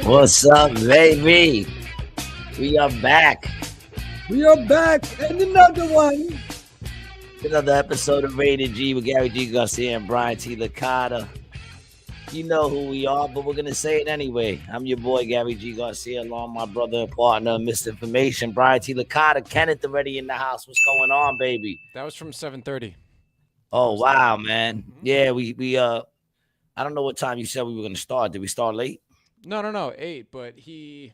What's up, baby? We are back. We are back, and another one. Another episode of Rated G with Gary G, Garcia and Brian T. Licata. You know who we are, but we're gonna say it anyway. I'm your boy Gary G. Garcia, along with my brother and partner, Misinformation, Brian T. Licata. Kenneth already in the house. What's going on, baby? That was from 7:30. Oh wow, man. Yeah, we I don't know what time you said we were gonna start. Did we start late? No, 8. But he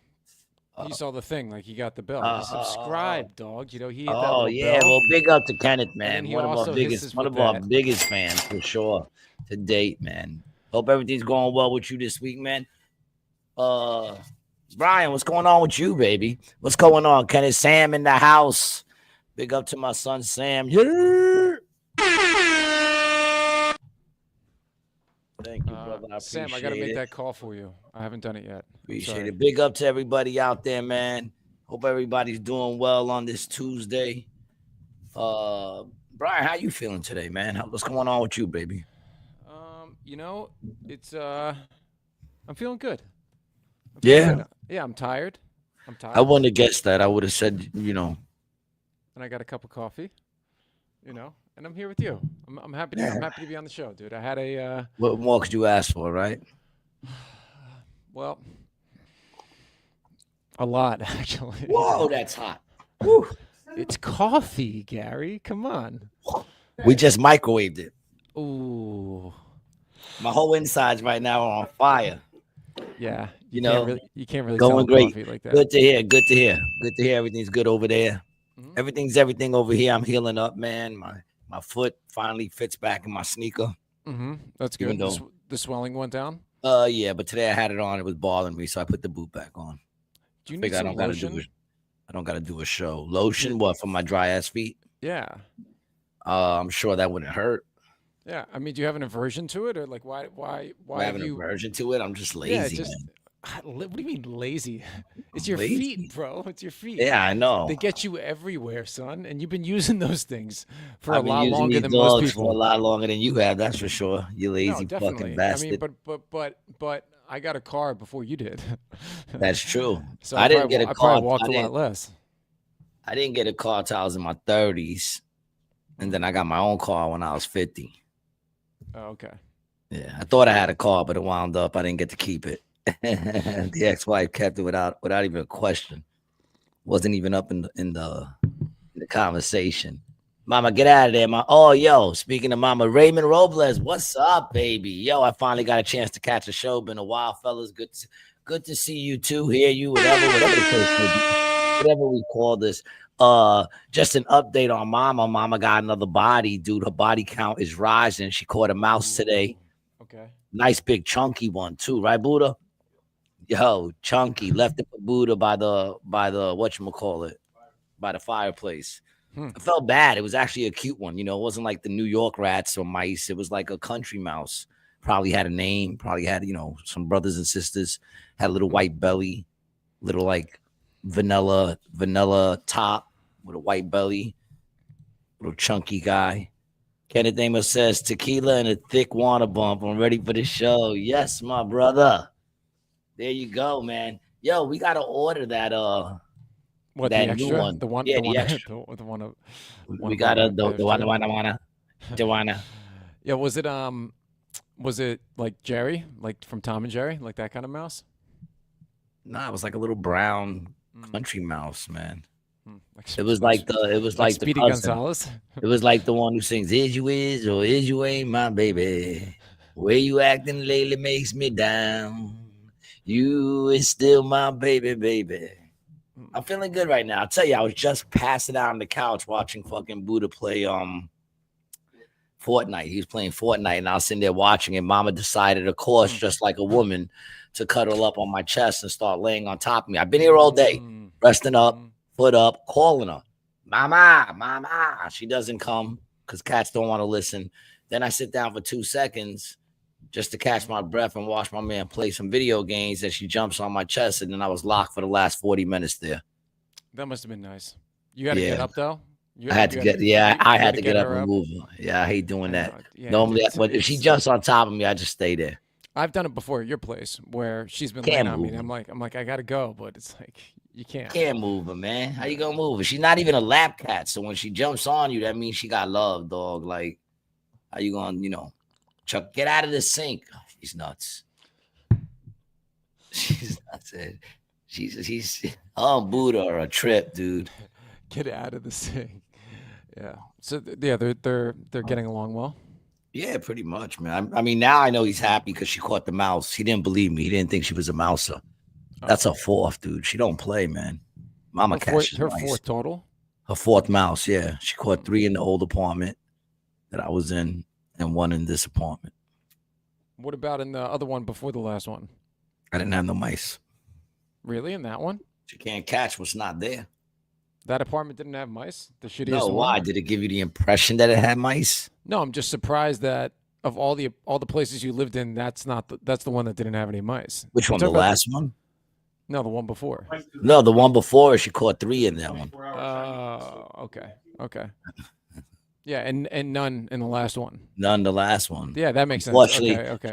saw the thing, like he got the bell. He subscribed, dog. You know, he hit that little yeah. bell. Well, big up to Kenneth, man. he One of also our hisses with our that. biggest fans for sure to date, man. Hope everything's going well with you this week, man. Brian, what's going on with you, baby? What's going on? Kenneth, Sam in the house. Big up to my son Sam. Yeah. Thank you, brother. I appreciate Sam, I gotta make that call for you. I haven't done it yet. Appreciate it. Big up to everybody out there, man. Hope everybody's doing well on this Tuesday. Brian, how you feeling today, man? What's going on with you, baby? You know, it's I'm feeling good. Yeah, I'm tired. I wouldn't have guessed that. I would have said, And I got a cup of coffee. And I'm here with you. I'm happy. I'm happy to be on the show, dude. I had a. What more could you ask for, right? Well, a lot actually. Whoa, that's hot. Woo. It's coffee, Gary. Come on. We just microwaved it. Ooh. My whole insides right now are on fire. Yeah. You can't really going tell great. Coffee like that. Good to hear. Good to hear. Good to hear. Everything's good over there. Mm-hmm. Everything over here. I'm healing up, man. My foot finally fits back in my sneaker. Mm-hmm. That's good. The swelling went down? Yeah, but today I had it on. It was bothering me, so I put the boot back on. Do you need some lotion? I don't got to do a show. Lotion, what, for my dry ass feet? Yeah. I'm sure that wouldn't hurt. Yeah. I mean, do you have an aversion to it, or like why I have an aversion to it? I'm just lazy, man. What do you mean lazy? It's your lazy. feet, bro. It's your feet. Yeah, I know. They get you everywhere, son, and you've been using those things for a lot longer than most people. For a lot longer than you have, that's for sure. You lazy fucking bastard. I mean, but I got a car before you did. That's true. So I didn't get a car. I probably walked a lot less. I didn't get a car until I was in my 30s, and then I got my own car when I was 50. Oh, okay. Yeah, I thought I had a car, but it wound up I didn't get to keep it. The ex-wife kept it without even a question. Wasn't even up in the conversation. Mama, get out of there, speaking of Mama, Raymond Robles, what's up, baby? Yo, I finally got a chance to catch a show. Been a while, fellas. Good to see you too. Hear you, whatever the case may be, whatever we call this. Just an update on Mama. Mama got another body, dude. Her body count is rising. She caught a mouse today. Okay. Nice big chunky one too, right, Buddha? Yo, chunky, left it for Buddha by the whatchamacallit, by the fireplace. I felt bad. It was actually a cute one, it wasn't like the New York rats or mice. It was like a country mouse. Probably had a name, probably had, some brothers and sisters, had a little white belly, little like vanilla top with a white belly, little chunky guy. Kenneth Amos says tequila and a thick water bump. I'm ready for the show. Yes, my brother. There you go, man. Yo, we gotta order that what, that the new extra? one. The one, yeah, the the one, extra. the one, we gotta the one. Yeah, was it like Jerry, like from Tom and Jerry, like that kind of mouse? Nah, it was like a little brown country mouse, man. Like It was like the Speedy cousin. Gonzalez. It was like the one who sings "Is you is or is you ain't my baby? Way you acting lately makes me down. You is still my baby, baby." I'm feeling good right now. I'll tell you, I was just passing out on the couch watching fucking Buddha play Fortnite. He was playing Fortnite, and I was sitting there watching it. Mama decided, of course, just like a woman, to cuddle up on my chest and start laying on top of me. I've been here all day, resting up, foot up, calling her, "Mama, mama." She doesn't come because cats don't want to listen. Then I sit down for 2 seconds, just to catch my breath and watch my man play some video games. And she jumps on my chest, and then I was locked for the last 40 minutes there. That must have been nice. You got to get Yeah. up though. I had to get, I had to get up her and up. move her. Yeah, I hate doing I that. know. Yeah, Normally, dude, if she jumps on top of me, I just stay there. I've done it before at your place where she's been Can't laying on me, move and her. I'm like, I gotta go, but it's like you can't. Can't move her, man. How you gonna move her? She's not even a lap cat. So when she jumps on you, that means she got love, dog. Like, how you gonna, Chuck, get out of the sink. She's nuts. She's nuts. She's Buddha or a trip, dude. Get out of the sink. Yeah. So yeah, they're getting along well. Yeah, pretty much, man. I mean, now I know he's happy because she caught the mouse. He didn't believe me. He didn't think she was a mouser. That's her fourth, dude. She don't play, man. Mama catches her mice. fourth total. Her fourth mouse, yeah. She caught 3 in the old apartment that I was in and 1 in this apartment. What about in the other one before the last one? I didn't have no mice. Really, in that one? She can't catch what's not there. That apartment didn't have mice. The shittiest No, one. why? Did it give you the impression that it had mice? No, I'm just surprised that of all the places you lived in, that's the one that didn't have any mice. Which one? The last one? No, the one before. No, the one before. She caught 3 in that one. Oh, okay. Yeah, and none in the last one. None the last one. Yeah, that makes sense. Fortunately, Okay.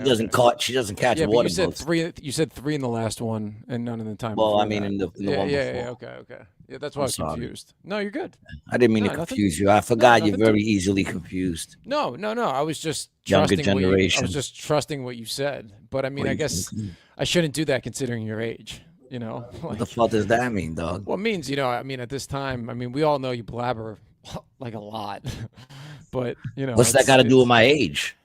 she doesn't catch water. But you said 3. You said 3 in the last one, and none in the time. Well, before I mean, that. in the one before. Okay. Yeah, that's why I was confused. No, you're good. I didn't mean to confuse you. I forgot you're very easily confused. No. I was just Younger trusting generation. I was just trusting what you said. But I mean, I guess I shouldn't do that considering your age. What the fuck does that mean, dog? Well, it means, I mean, at this time, I mean, we all know you blabber like a lot, but what's that got to do with my age?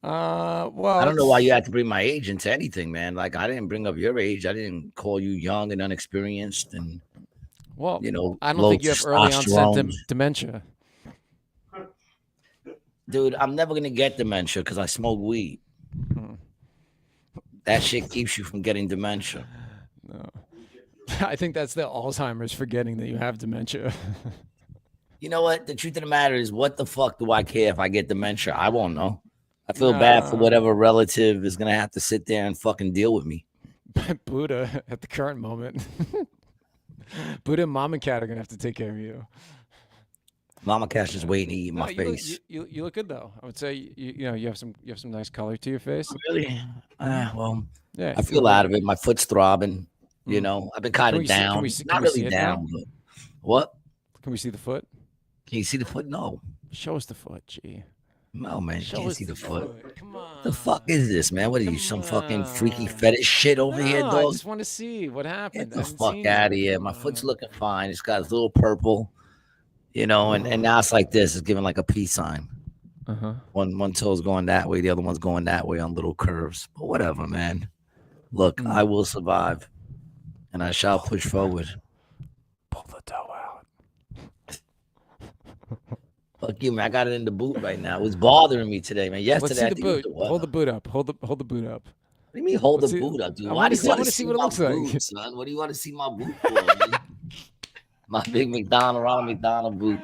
Well, I don't know why you had to bring my age into anything, man. Like, I didn't bring up your age. I didn't call you young and unexperienced, and I don't think you have early onset dementia, dude. I'm never gonna get dementia because I smoke weed. That shit keeps you from getting dementia. No. I think that's the Alzheimer's forgetting that you have dementia. You know what? The truth of the matter is, what the fuck do I care if I get dementia? I won't know. I feel bad for whatever relative is going to have to sit there and fucking deal with me. Buddha, at the current moment. Buddha and Mom and Cat are going to have to take care of you. Mama Cat's just waiting to eat my face. You look good, though. I would say, you have some nice color to your face. Really? Well, yeah, I feel out of it. My foot's throbbing. I've been kind of down. Not really down, but what? Can we see the foot? Can you see the foot? No. Show us the foot, G. No, man. You can't see the foot. Come on. The fuck is this, man? What are you, some fucking freaky fetish shit over here, dog? I just want to see what happened. Get the fuck out of here. My foot's looking fine. It's got a little purple, and now it's like this. It's giving like a peace sign. One toe's going that way. The other one's going that way on little curves. But whatever, man. Look, I will survive. And I shall push forward. Pull the toe out. Fuck you, man. I got it in the boot right now. It was bothering me today, man. Yesterday, Let's see the boot. Hold the boot up. Hold the boot up. What do you mean hold the boot up, dude? Why do you want to see what it looks like, son? What do you want to see my boot for, man? My big Ronald McDonald boot.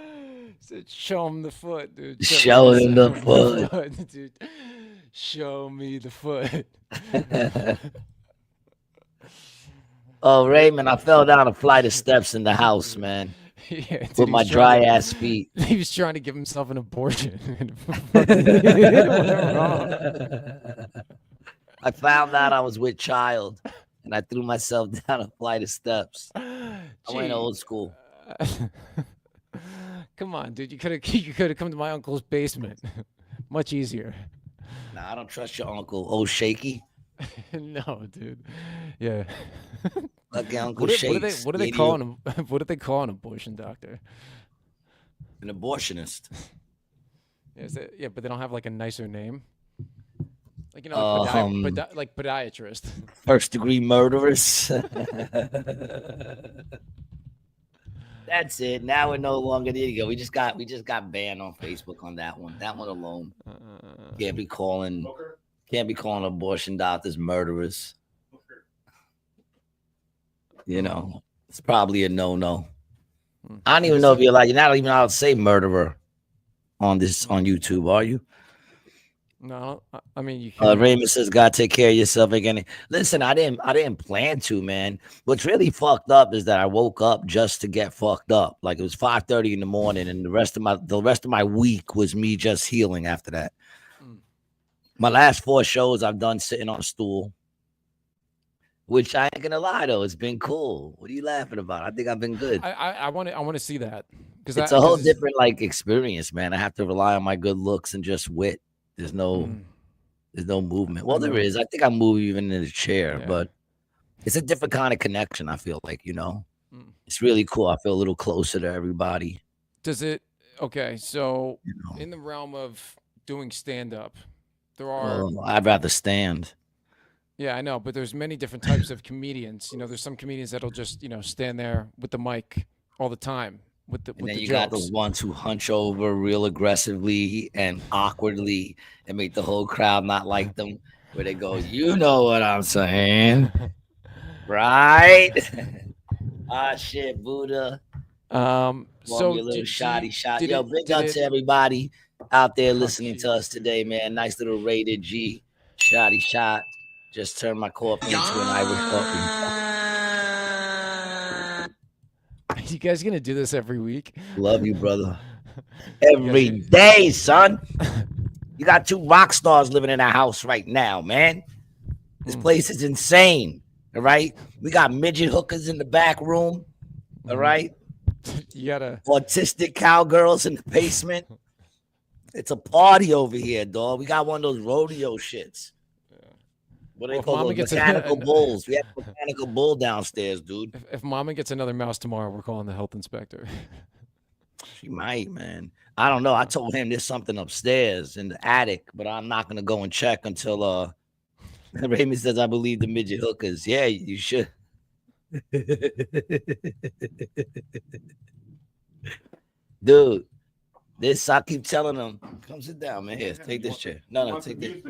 Show him the foot, dude. Show him the foot. Dude. Show me the foot. Oh, Raymond, I fell down a flight of steps in the house, man. Yeah, dude, with my dry ass feet. He was trying to give himself an abortion. I found out I was with child, and I threw myself down a flight of steps. I went old school. Come on, dude. You could have come to my uncle's basement. Much easier. Nah, I don't trust your uncle. Old Shaky. No, dude. Yeah. Like Uncle Shakes. What do they call him? What do they call an abortion doctor? An abortionist. Yeah, but they don't have like a nicer name. Like like podiatrist. First degree murderers. That's it. Now we're no longer there. We just got banned on Facebook on that one. That one alone. Can't be calling abortion doctors murderers. It's probably a no. I don't even know if you're not even allowed to say murderer on YouTube, are you? No, I mean you can. Raymond says, "God, take care of yourself again." Listen, I didn't plan to, man. What's really fucked up is that I woke up just to get fucked up. Like it was 5:30 in the morning, and the rest of my week was me just healing after that. Mm. My last 4 shows I've done sitting on a stool, which I ain't gonna lie though, it's been cool. What are you laughing about? I think I've been good. I want to see that It's a whole different like experience, man. I have to rely on my good looks and just wit. There's no Mm, there's no movement. I Well, there know. is. I think I move even in the chair, Yeah. but it's a different kind of connection. I feel like. Mm. It's really cool. I feel a little closer to everybody. Does it? Okay, so You know, in the realm of doing stand up, there are. I'd rather stand. Yeah, I know, but there's many different types of comedians. There's some comedians that'll just stand there with the mic all the time with the And then you got the jokes. ones who hunch over real aggressively and awkwardly and make the whole crowd not like them, where they go, you know what I'm saying, right? Ah, shit, Buddha. Form So your little shoddy shot. did Yo, it big did up it? to everybody out there Oh, listening to us Jesus. today, man. Nice little rated G shoddy shot. Just turned my coffee into an Irish coffee. You guys gonna do this every week? Love you, brother. You guys Every gonna- day, son. You got 2 rock stars living in our house right now, man. This place is insane. All right. We got midget hookers in the back room. All right. You gotta. Autistic cowgirls in the basement. It's a party over here, dog. We got one of those rodeo shits. What do they Well, if call Mama those? gets Mechanical bulls. We have a mechanical bull downstairs, dude. if Mama gets another mouse tomorrow, we're calling the health inspector. She might, man. I don't know. I told him there's something upstairs in the attic, but I'm not gonna go and check until Raymond says I believe the midget hookers. Yeah, you should. Dude, this I keep telling them. Come sit down, man. Here, take this chair. No, take this.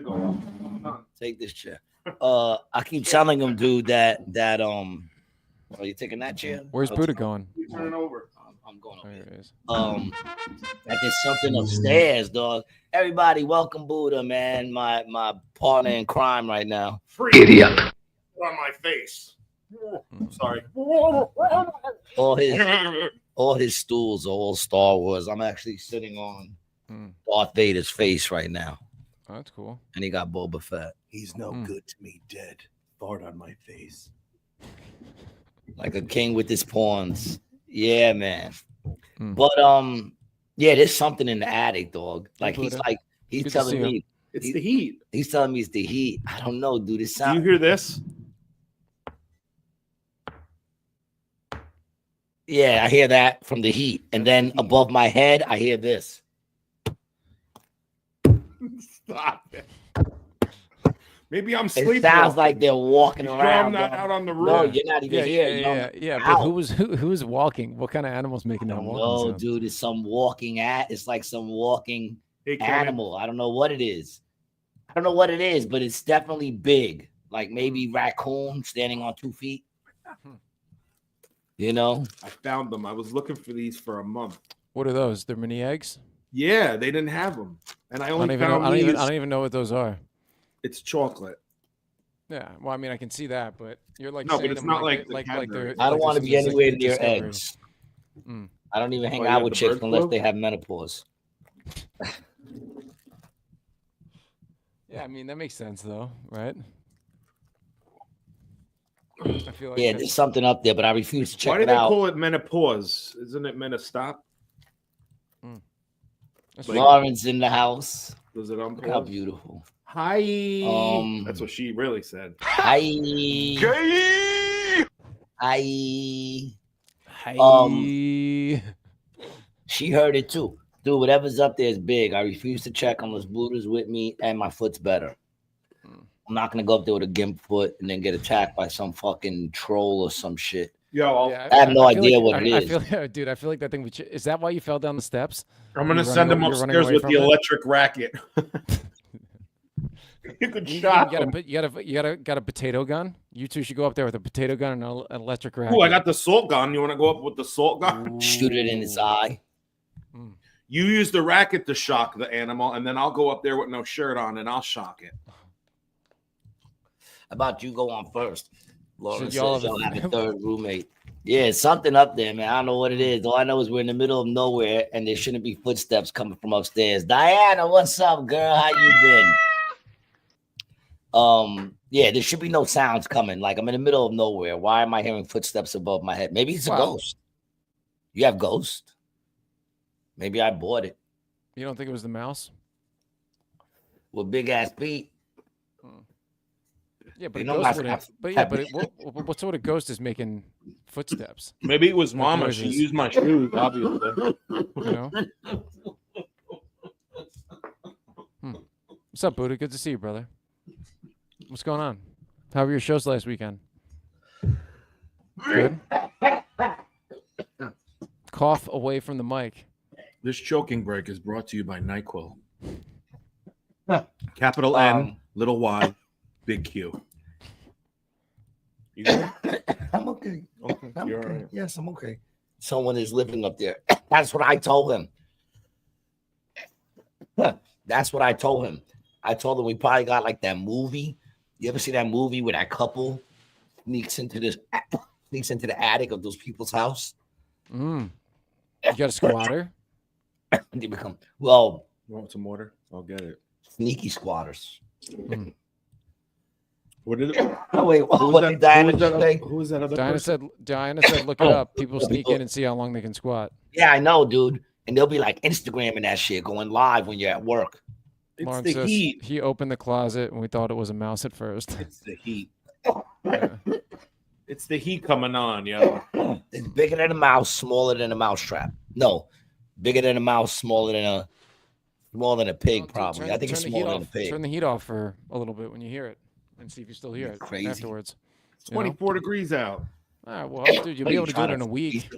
Take this chair. I keep telling them, dude, that are you taking that chair? Where's Buddha going? Turn it over. I'm going over There here. it is. That there's something upstairs, dog. Everybody, welcome Buddha, man. My partner in crime right now. Free idiot on my face. Sorry. All his stools are all Star Wars. I'm actually sitting on Darth Vader's face right now. Oh, that's cool. And he got Boba Fett. He's no good to me, dead. Fart on my face. Like a king with his pawns. Yeah, man. Mm. But yeah, there's something in the attic, dog. Like he's Buddha. he's Good to telling see me It's the heat. he's telling me it's the heat. I don't know, dude. It Do you sounds hear this? yeah, I hear that from the heat. And then above my head, I hear this. Stop it. Maybe I'm It sleeping. sounds like they're walking I'm around. not dog. out on the roof. No, you're not even here. Yeah. But Out. who's walking? What kind of animal's making that walking No, sound? dude, it's some walking it's like some walking Hey, Kevin. animal. I don't know what it is. I don't know what it is, but it's definitely big. Like maybe raccoon standing on 2 feet. You know? I found them. I was looking for these for a month. What are those? They're mini eggs. Yeah, they didn't have them, and I I only don't even know. found I these. don't even know what those are. It's chocolate. Yeah, well, I mean, I can see that, but you're like No, but saying it's them not like like the they're. Cadbury. I don't like want to this be is, like, anywhere the near discovery. eggs. Mm. I don't even hang Oh, you out got with the chicks bird unless flu? they have menopause. Yeah, I mean that makes sense though, right? I feel like Yeah, there's something up there, but I refuse to check Why do it they out. call it menopause? Isn't it meant to stop? that's like- Lauren's in the house. Does it Look how unpause? beautiful. Hi. That's what she really said. Hi. Hi. Hi. She heard it too. Dude, whatever's up there is big. I refuse to check unless Buddha's with me and my foot's better. I'm not gonna go up there with a gimp foot and then get attacked by some fucking troll or some shit. Yo, Yeah, I have no feel idea like, what it I is. feel, dude, I feel like that thing. Is that why you fell down the steps? I'm gonna You're send running him away- you're running upstairs away with from the it? electric racket. You could shot him. You got a potato gun. You two should go up there with a potato gun and an electric racket. Ooh, I got the salt gun. You want to go up with the salt gun? Shoot it in his eye. You use the racket to shock the animal, and then I'll go up there with no shirt on, and I'll shock it. How about you go on first? Lauren says y'all y'all have have a third roommate. Yeah, it's something up there, man. I don't know what it is. All I know is we're in the middle of nowhere, and there shouldn't be footsteps coming from upstairs. Diana, what's up, girl? How you been? Yeah, there should be no sounds coming. Like I'm in the middle of nowhere. Why am I hearing footsteps above my head? Maybe it's a ghost. You have ghost? Maybe I bought it. You don't think it was the mouse? With big ass feet. Yeah, but You a know ghost mouse would have- what sort of ghost is making footsteps? Maybe it was Mama. She noises. used my shoes, obviously. You know? What's up, Buddha? Good to see you, brother. What's going on? How were your shows last weekend? Good. Cough away from the mic. This choking break is brought to you by NyQuil. Capital N, little Y, big Q. You good? I'm okay. Okay, I'm you're okay. all right. Yes, I'm okay. Someone is living up there. That's what I told him. That's what I told him. I told him we probably got like that movie. You ever see that movie where that couple sneaks into the attic of those people's house? You got a squatter? They become well. You want some water? I'll get it. Sneaky squatters. What did it? Oh wait, what did Diana say? Who was that other person? Diana said, look it up. People sneak in and see how long they can squat. Yeah, I know, dude. And they'll be like Instagramming that shit, going live when you're at work. It's Lauren the says heat. he opened the closet and we thought it was a mouse at first. It's the heat. Yeah. It's the heat coming on, yo. It's bigger than a mouse, smaller than a mousetrap. No, bigger than a mouse, smaller than a pig, Dude, probably. I think it's turn the heat smaller than a off. pig. Turn the heat off for a little bit when you hear it, and see if you still hear it Crazy. afterwards. It's 24 degrees out. All right, well, dude, you'll be able to do it in a week.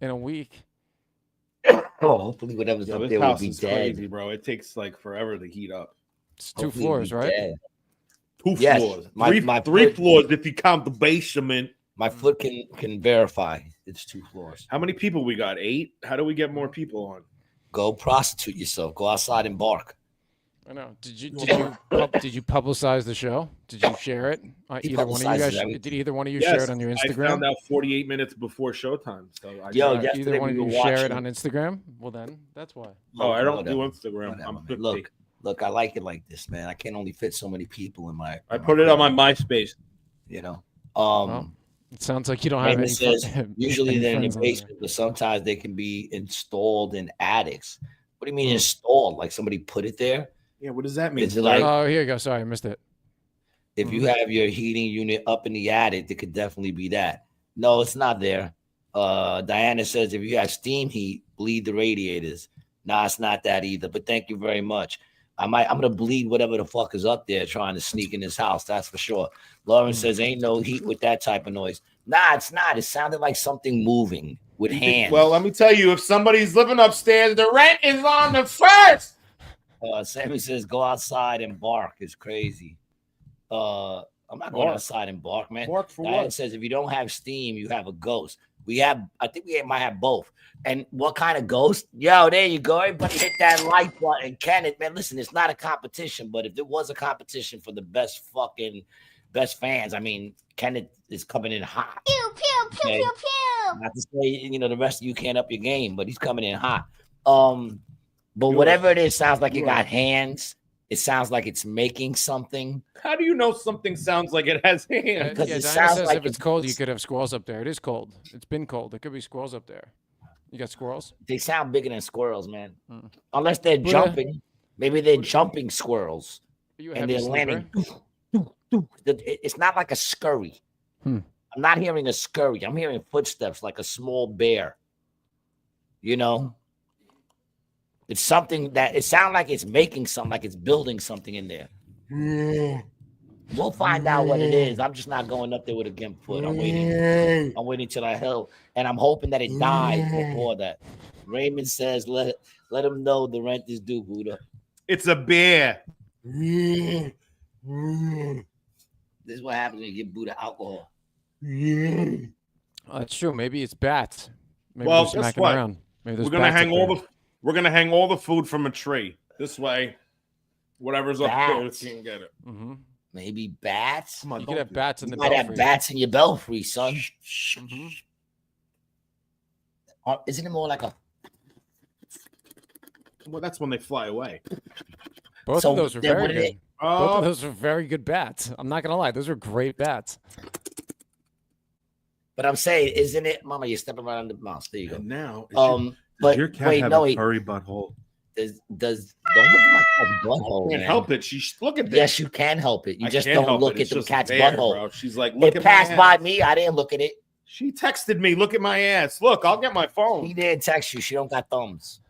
In a week. Oh, hopefully whatever's Yo, up this there will house be is dead. crazy, bro. It takes like forever to heat up. It's two Hopefully floors, it'll be right? dead. Two Yes, floors. my three foot- floors if you count the basement. My foot can verify it's 2 floors. How many people we got? 8? How do we get more people on? Go prostitute yourself. Go outside and bark. I know. Did you publicize the show? Did you share it? He Either one of you publicizes guys? everything. Did either one of you Yes, share it on your I Instagram? found out 48 minutes before showtime. So I Yo, tried. yesterday Either one of we you were share it watching- on Instagram? Well, then that's why. Oh, I don't do Whatever. Instagram. Whatever, I'm man. 50. Look, I like it like this, man. I can only fit so many people in my. I put it on my MySpace. You know. Well, it sounds like you don't have Raymond any. says usually any they're in friends the on there. basement, but sometimes they can be installed in attics. What do you mean Hmm. installed? Like somebody put it there? Yeah, what does that mean? Is it like Oh, here you go. Sorry, I missed it. if you have your heating unit up in the attic, it could definitely be that. No, it's not there. Diana says if you have steam heat, bleed the radiators. Nah, it's not that either. But thank you very much. I'm gonna bleed whatever the fuck is up there trying to sneak in this house. That's for sure. Lauren says ain't no heat with that type of noise. Nah, it's not. It sounded like something moving with hands. Well, let me tell you, if somebody's living upstairs, the rent is on the first. Sammy says go outside and bark. It's crazy. I'm not going Bark. outside and bark, man. Bark for Diane what? says if you don't have steam, you have a ghost. I think we might have both. And what kind of ghost? Yo, there you go. Everybody hit that like button. Kenneth, man, listen, it's not a competition, but if there was a competition for the best fans, I mean, Kenneth is coming in hot. Pew, pew, pew, Okay. pew, pew. Not to say, the rest of you can't up your game, but he's coming in hot. But whatever it is, sounds like it got hands. It sounds like it's making something. How do you know something sounds like it has hands? Because Yeah, it Diana sounds says like if it's cold, you could have squirrels up there. It is cold. It's been cold. There could be squirrels up there. You got squirrels? They sound bigger than squirrels, man. Mm. Unless they're Buddha. jumping. Maybe they're jumping squirrels. Are you a And heavy they're sleeper? landing. It's not like a scurry. Hmm. I'm not hearing a scurry. I'm hearing footsteps like a small bear. It's something that it sounds like it's making something, like it's building something in there. We'll find out what it is. I'm just not going up there with a gimp foot. I'm waiting till I hell, and I'm hoping that it dies before that. Raymond says, "Let him know the rent is due, Buddha." It's a bear. This is what happens when you give Buddha alcohol. Oh, that's true. Maybe it's bats. Maybe Well, they're guess smacking what? around. Maybe there's We're gonna bats hang up all there. the We're gonna hang all the food from a tree. This way, whatever's up there, Bats. you can get it. Mm-hmm. Maybe bats. Come on, You don't could have do bats in You the might have belfry. bats in your belfry, son. Mm-hmm. Isn't it more like a? that. Well, that's when they fly away. Both So of those were then very what are good. they- Both Oh, of those were very good bats. I'm not gonna lie; those were great bats. But I'm saying, isn't it, Mama? You're stepping right on the mouse. There you go. and now, Does does your cat have no, a wait. furry butthole? Does don't look at my cat's butthole, Can't man. help it. Look at this. Yes, you can help it. You I just can't don't help look it. at It's the just cat's there, butthole. bro. She's like, look It at passed my by ass. me. I didn't look at it. She texted me, look at my ass. Look, I'll get my She phone. didn't text you. She don't got thumbs.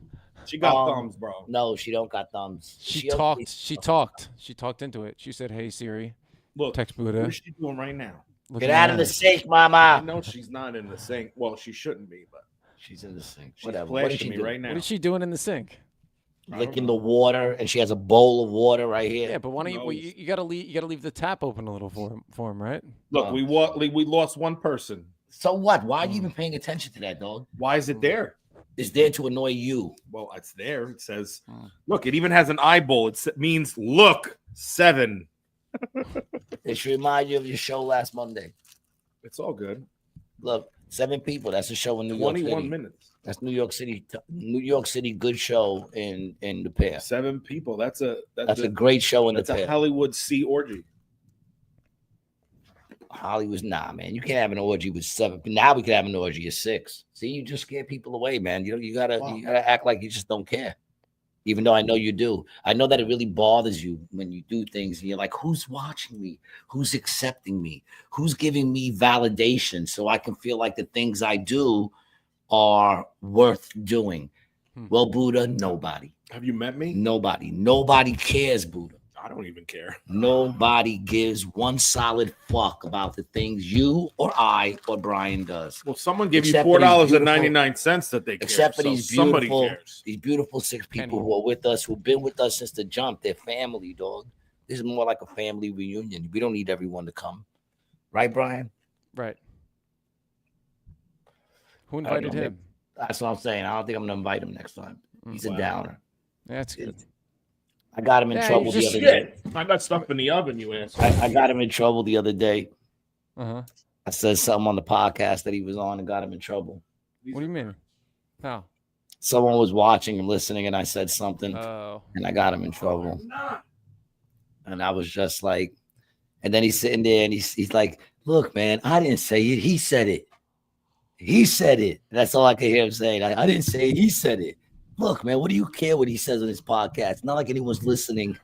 She got thumbs, bro. No, she don't got thumbs. She talked. She talked. She talked into it. She said, "Hey Siri, Look, text what Buddha." is she doing right now? Look Get at out my of the ass." sink, I Mama. know she's not in the sink. Well, she shouldn't be, but She's in the sink. she's Whatever. What is flashing she me doing? right now. What is she doing in the sink? I don't Licking know. the water, and she has a bowl of water right here. Yeah, but why don't you? Well, knows? you gotta leave. You gotta leave the tap open a little for him, right? Look, we lost one person. So what? Why are you even paying attention to that, dog? Why is it there? It's there to annoy you. Well, it's there. It says, look, it even has an eyeball. It means look 7. It should remind you of your show last Monday. It's all good. Look, 7 people. That's a show in New York 21 City. minutes. That's New York City. New York City, good show in the pair. 7 people. That's a great show in the that's a pair. Hollywood sea orgy. Hollywood's man. You can't have an orgy with 7. Now we can have an orgy of 6. See, you just scare people away, man. You gotta act like you just don't care. Even though I know you do. I know that it really bothers you when you do things and you're like, who's watching me? Who's accepting me? Who's giving me validation so I can feel like the things I do are worth doing? Well, Buddha, nobody. Have you met me? Nobody. Nobody cares, Buddha. I don't even care. Nobody gives one solid fuck about the things you or I or Brian does. Well, someone gave you Except for these $4.99 that they care. Except for so these somebody beautiful, cares. these beautiful 6 people who are with us, who've been with us since the jump. They're family, dog. This is more like a family reunion. We don't need everyone to come, right, Brian? Right. Who invited him? That's what I'm saying. I don't think I'm gonna invite him next time. He's a downer. That's good. I got him in trouble the Just other day. shit. I got stuff in the oven, you ass. I got him in trouble the other day. Uh-huh. I said something on the podcast that he was on and got him in trouble. What do you mean? How? Someone was watching and listening, and I said something, Oh. and I got him in trouble. And I was just like, and then he's sitting there, and he's like, "Look, man, I didn't say it. He said it. He said it." That's all I could hear him saying. I didn't say it. He said it. Look, man, what do you care what he says on his podcast? Not like anyone's listening.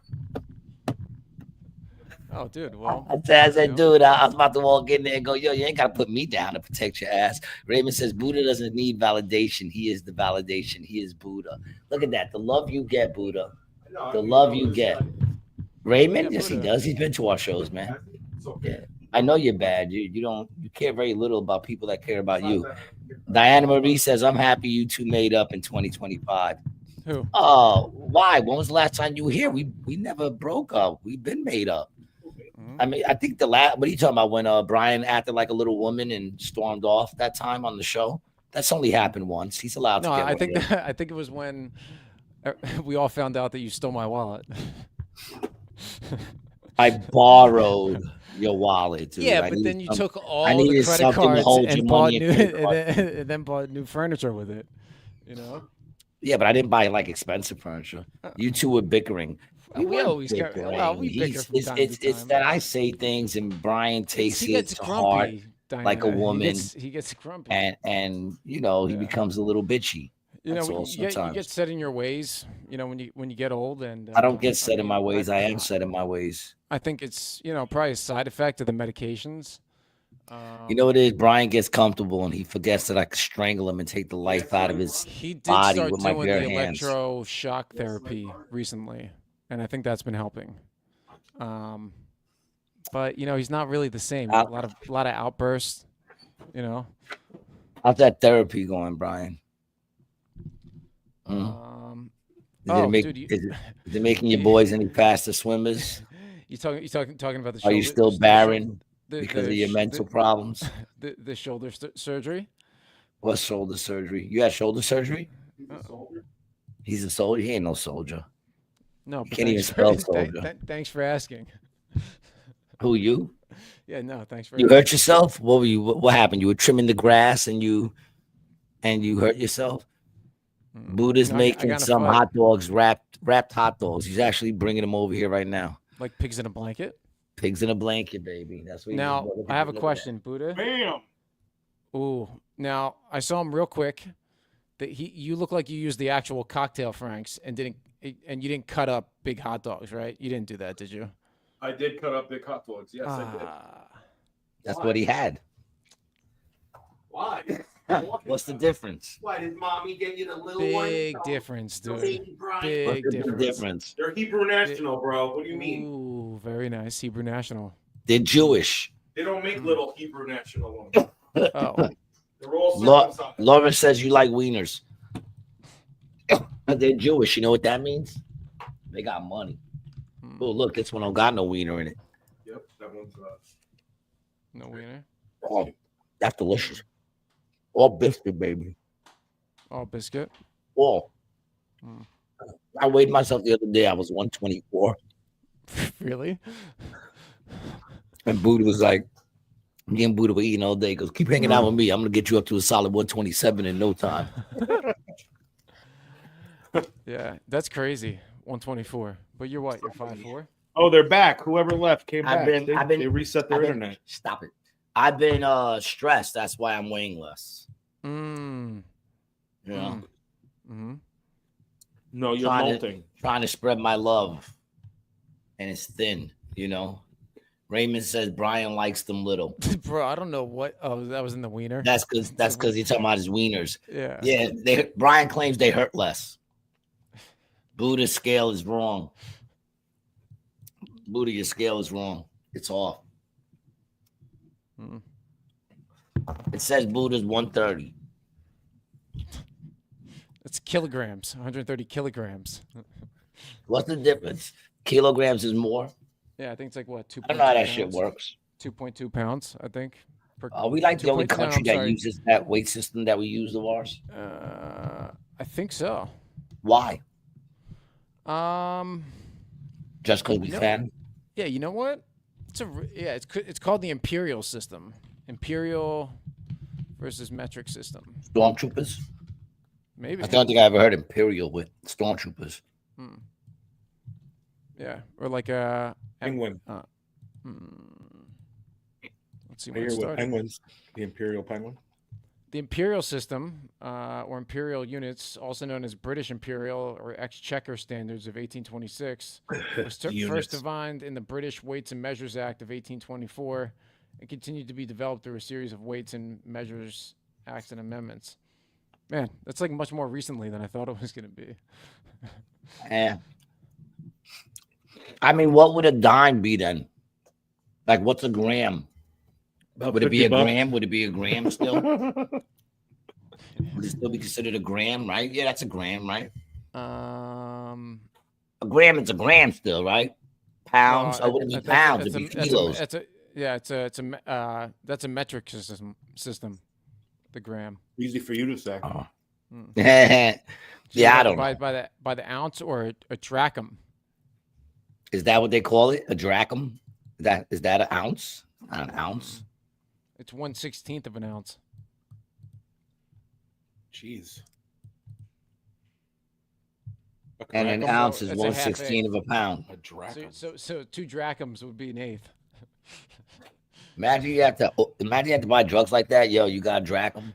Oh, dude. Well, I said, dude, I was about to walk in there and go, yo, you ain't got to put me down to protect your ass. Raymond says, Buddha doesn't need validation. He is the validation. He is Buddha. Look at that. The love you get, Buddha. The love you get. Raymond? Yes, he does. He's been to our shows, man. Yeah. I know you're bad. You care very little about people that care about you. Diana Marie says, I'm happy you two made up in 2025. Who? Oh, why? When was the last time you were here? We never broke up. We've been made up. I mean, I think what are you talking about? When Brian acted like a little woman and stormed off that time on the show? That's only happened once. He's allowed to No, get I away. think it was when we all found out that you stole my wallet. I borrowed your wallet, dude. Yeah, but then you took all I the needed credit something to cards hold your and bought money new, and credit card. and then bought new furniture with it. You know? Yeah, but I didn't buy like expensive furniture. You two were bickering. We weren't always get we bicker from time to It's time. that I say things and Brian takes He it gets to heart grumpy, like a Diana. woman. He gets grumpy. and you know he becomes a little bitchy. You know, That's all you sometimes. get set in your ways. You know, when you get old, and I don't get set in mean, my ways. I am set in my ways. I think it's probably a side effect of the medications. You know what it is? Brian gets comfortable and he forgets that I could strangle him and take the life out of his He did body start with my doing bare the hands. electroshock therapy recently, and I think that's been helping. But he's not really the same. A lot of outbursts. How's that therapy going, Brian? Is it making your boys any faster swimmers? You talking about the? Are you still barren because of your mental problems? The surgery. What shoulder surgery? You had shoulder surgery? He's a soldier. He ain't no soldier. No, but Can't even thanks spell for soldier. thanks for asking. Who you? Yeah, no, thanks for You asking. hurt yourself? What were you? What happened? You were trimming the grass and you hurt yourself. Buddha's No, I making got in a some fight. hot dogs, wrapped hot dogs. He's actually bringing them over here right now. Like pigs in a blanket. Pigs in a blanket, baby. That's what he was. Now, I have a question, Buddha. Bam. Ooh, now I saw him real quick. That you look like you used the actual cocktail Franks and you didn't cut up big hot dogs, right? You didn't do that, did you? I did cut up big hot dogs. Yes, I did. That's what he had. Why? What's the difference? Why did mommy get you the little one? Big difference, dude. What's Big the difference? They're Hebrew national, bro. What do you mean? Ooh, very nice. Hebrew national. They're Jewish. They don't make little Hebrew national ones. Oh, They're all circumcised. Laura says you like wieners. They're Jewish. You know what that means? They got money. Oh, look, this one don't got no wiener in it. Yep, that one's no wiener. Oh, that's delicious. All biscuit, baby. Oh, biscuit. All. I weighed myself the other day. I was 124. Really? And Buddha was like, me and Buddha were eating all day. He goes, keep hanging out with me. I'm going to get you up to a solid 127 in no time. Yeah, that's crazy. 124. But you're what? You're 5'4"? Oh, they're back. Whoever left came I've back. been- They reset their internet. Stop it. I've been stressed. That's why I'm weighing less. Mm. You know, Mm-hmm. No, you're molting. trying to spread my love. And it's thin, you know. Raymond says Brian likes them little. Bro, I don't know what. Oh, that was in the wiener. That's because he's talking about his wieners. Yeah. Yeah, Brian claims they hurt less. Buddha's scale is wrong. Buddha, your scale is wrong. It's off. It says Buddha's 130. It's kilograms. 130 kilograms. What's the difference? Kilograms is more. Yeah, I think it's like what? 2. I don't know how that shit works. 2.2 pounds, I think. Are we like the only country that sorry. uses that weight system that we use of ours? I think so. Why? Um, Just because we can? yeah, you know what? It's called the imperial system. Imperial versus metric system. Stormtroopers? Maybe. I don't think I ever heard imperial with stormtroopers. Yeah, or like a Penguin. Let's see I when it hear with started. penguins. The imperial penguin. The imperial system, or imperial units, also known as British imperial or exchequer standards of 1826, was first defined in the British Weights and Measures Act of 1824 and continued to be developed through a series of weights and measures acts and amendments. Man, that's like much more recently than I thought it was going to be. Yeah. I mean, what would a dime be then? Like, what's a gram? Would it be a gram? Would it be a gram still? Would it still be considered a gram, right? Yeah, that's a gram, right? A gram is a gram still, right? Pounds. Would it be pounds? It'd be kilos. That's a metric system. The gram. Easy for you to say. Yeah, I don't know. By the ounce or a drachm. Is that what they call it? A drachm? Is that an ounce? Not an ounce. It's 1/16 of an ounce. Jeez. And an ounce is 1/16 of a pound. A drachm. So 2 drachms would be an eighth. Imagine you have to buy drugs like that. Yo, you got a drachm.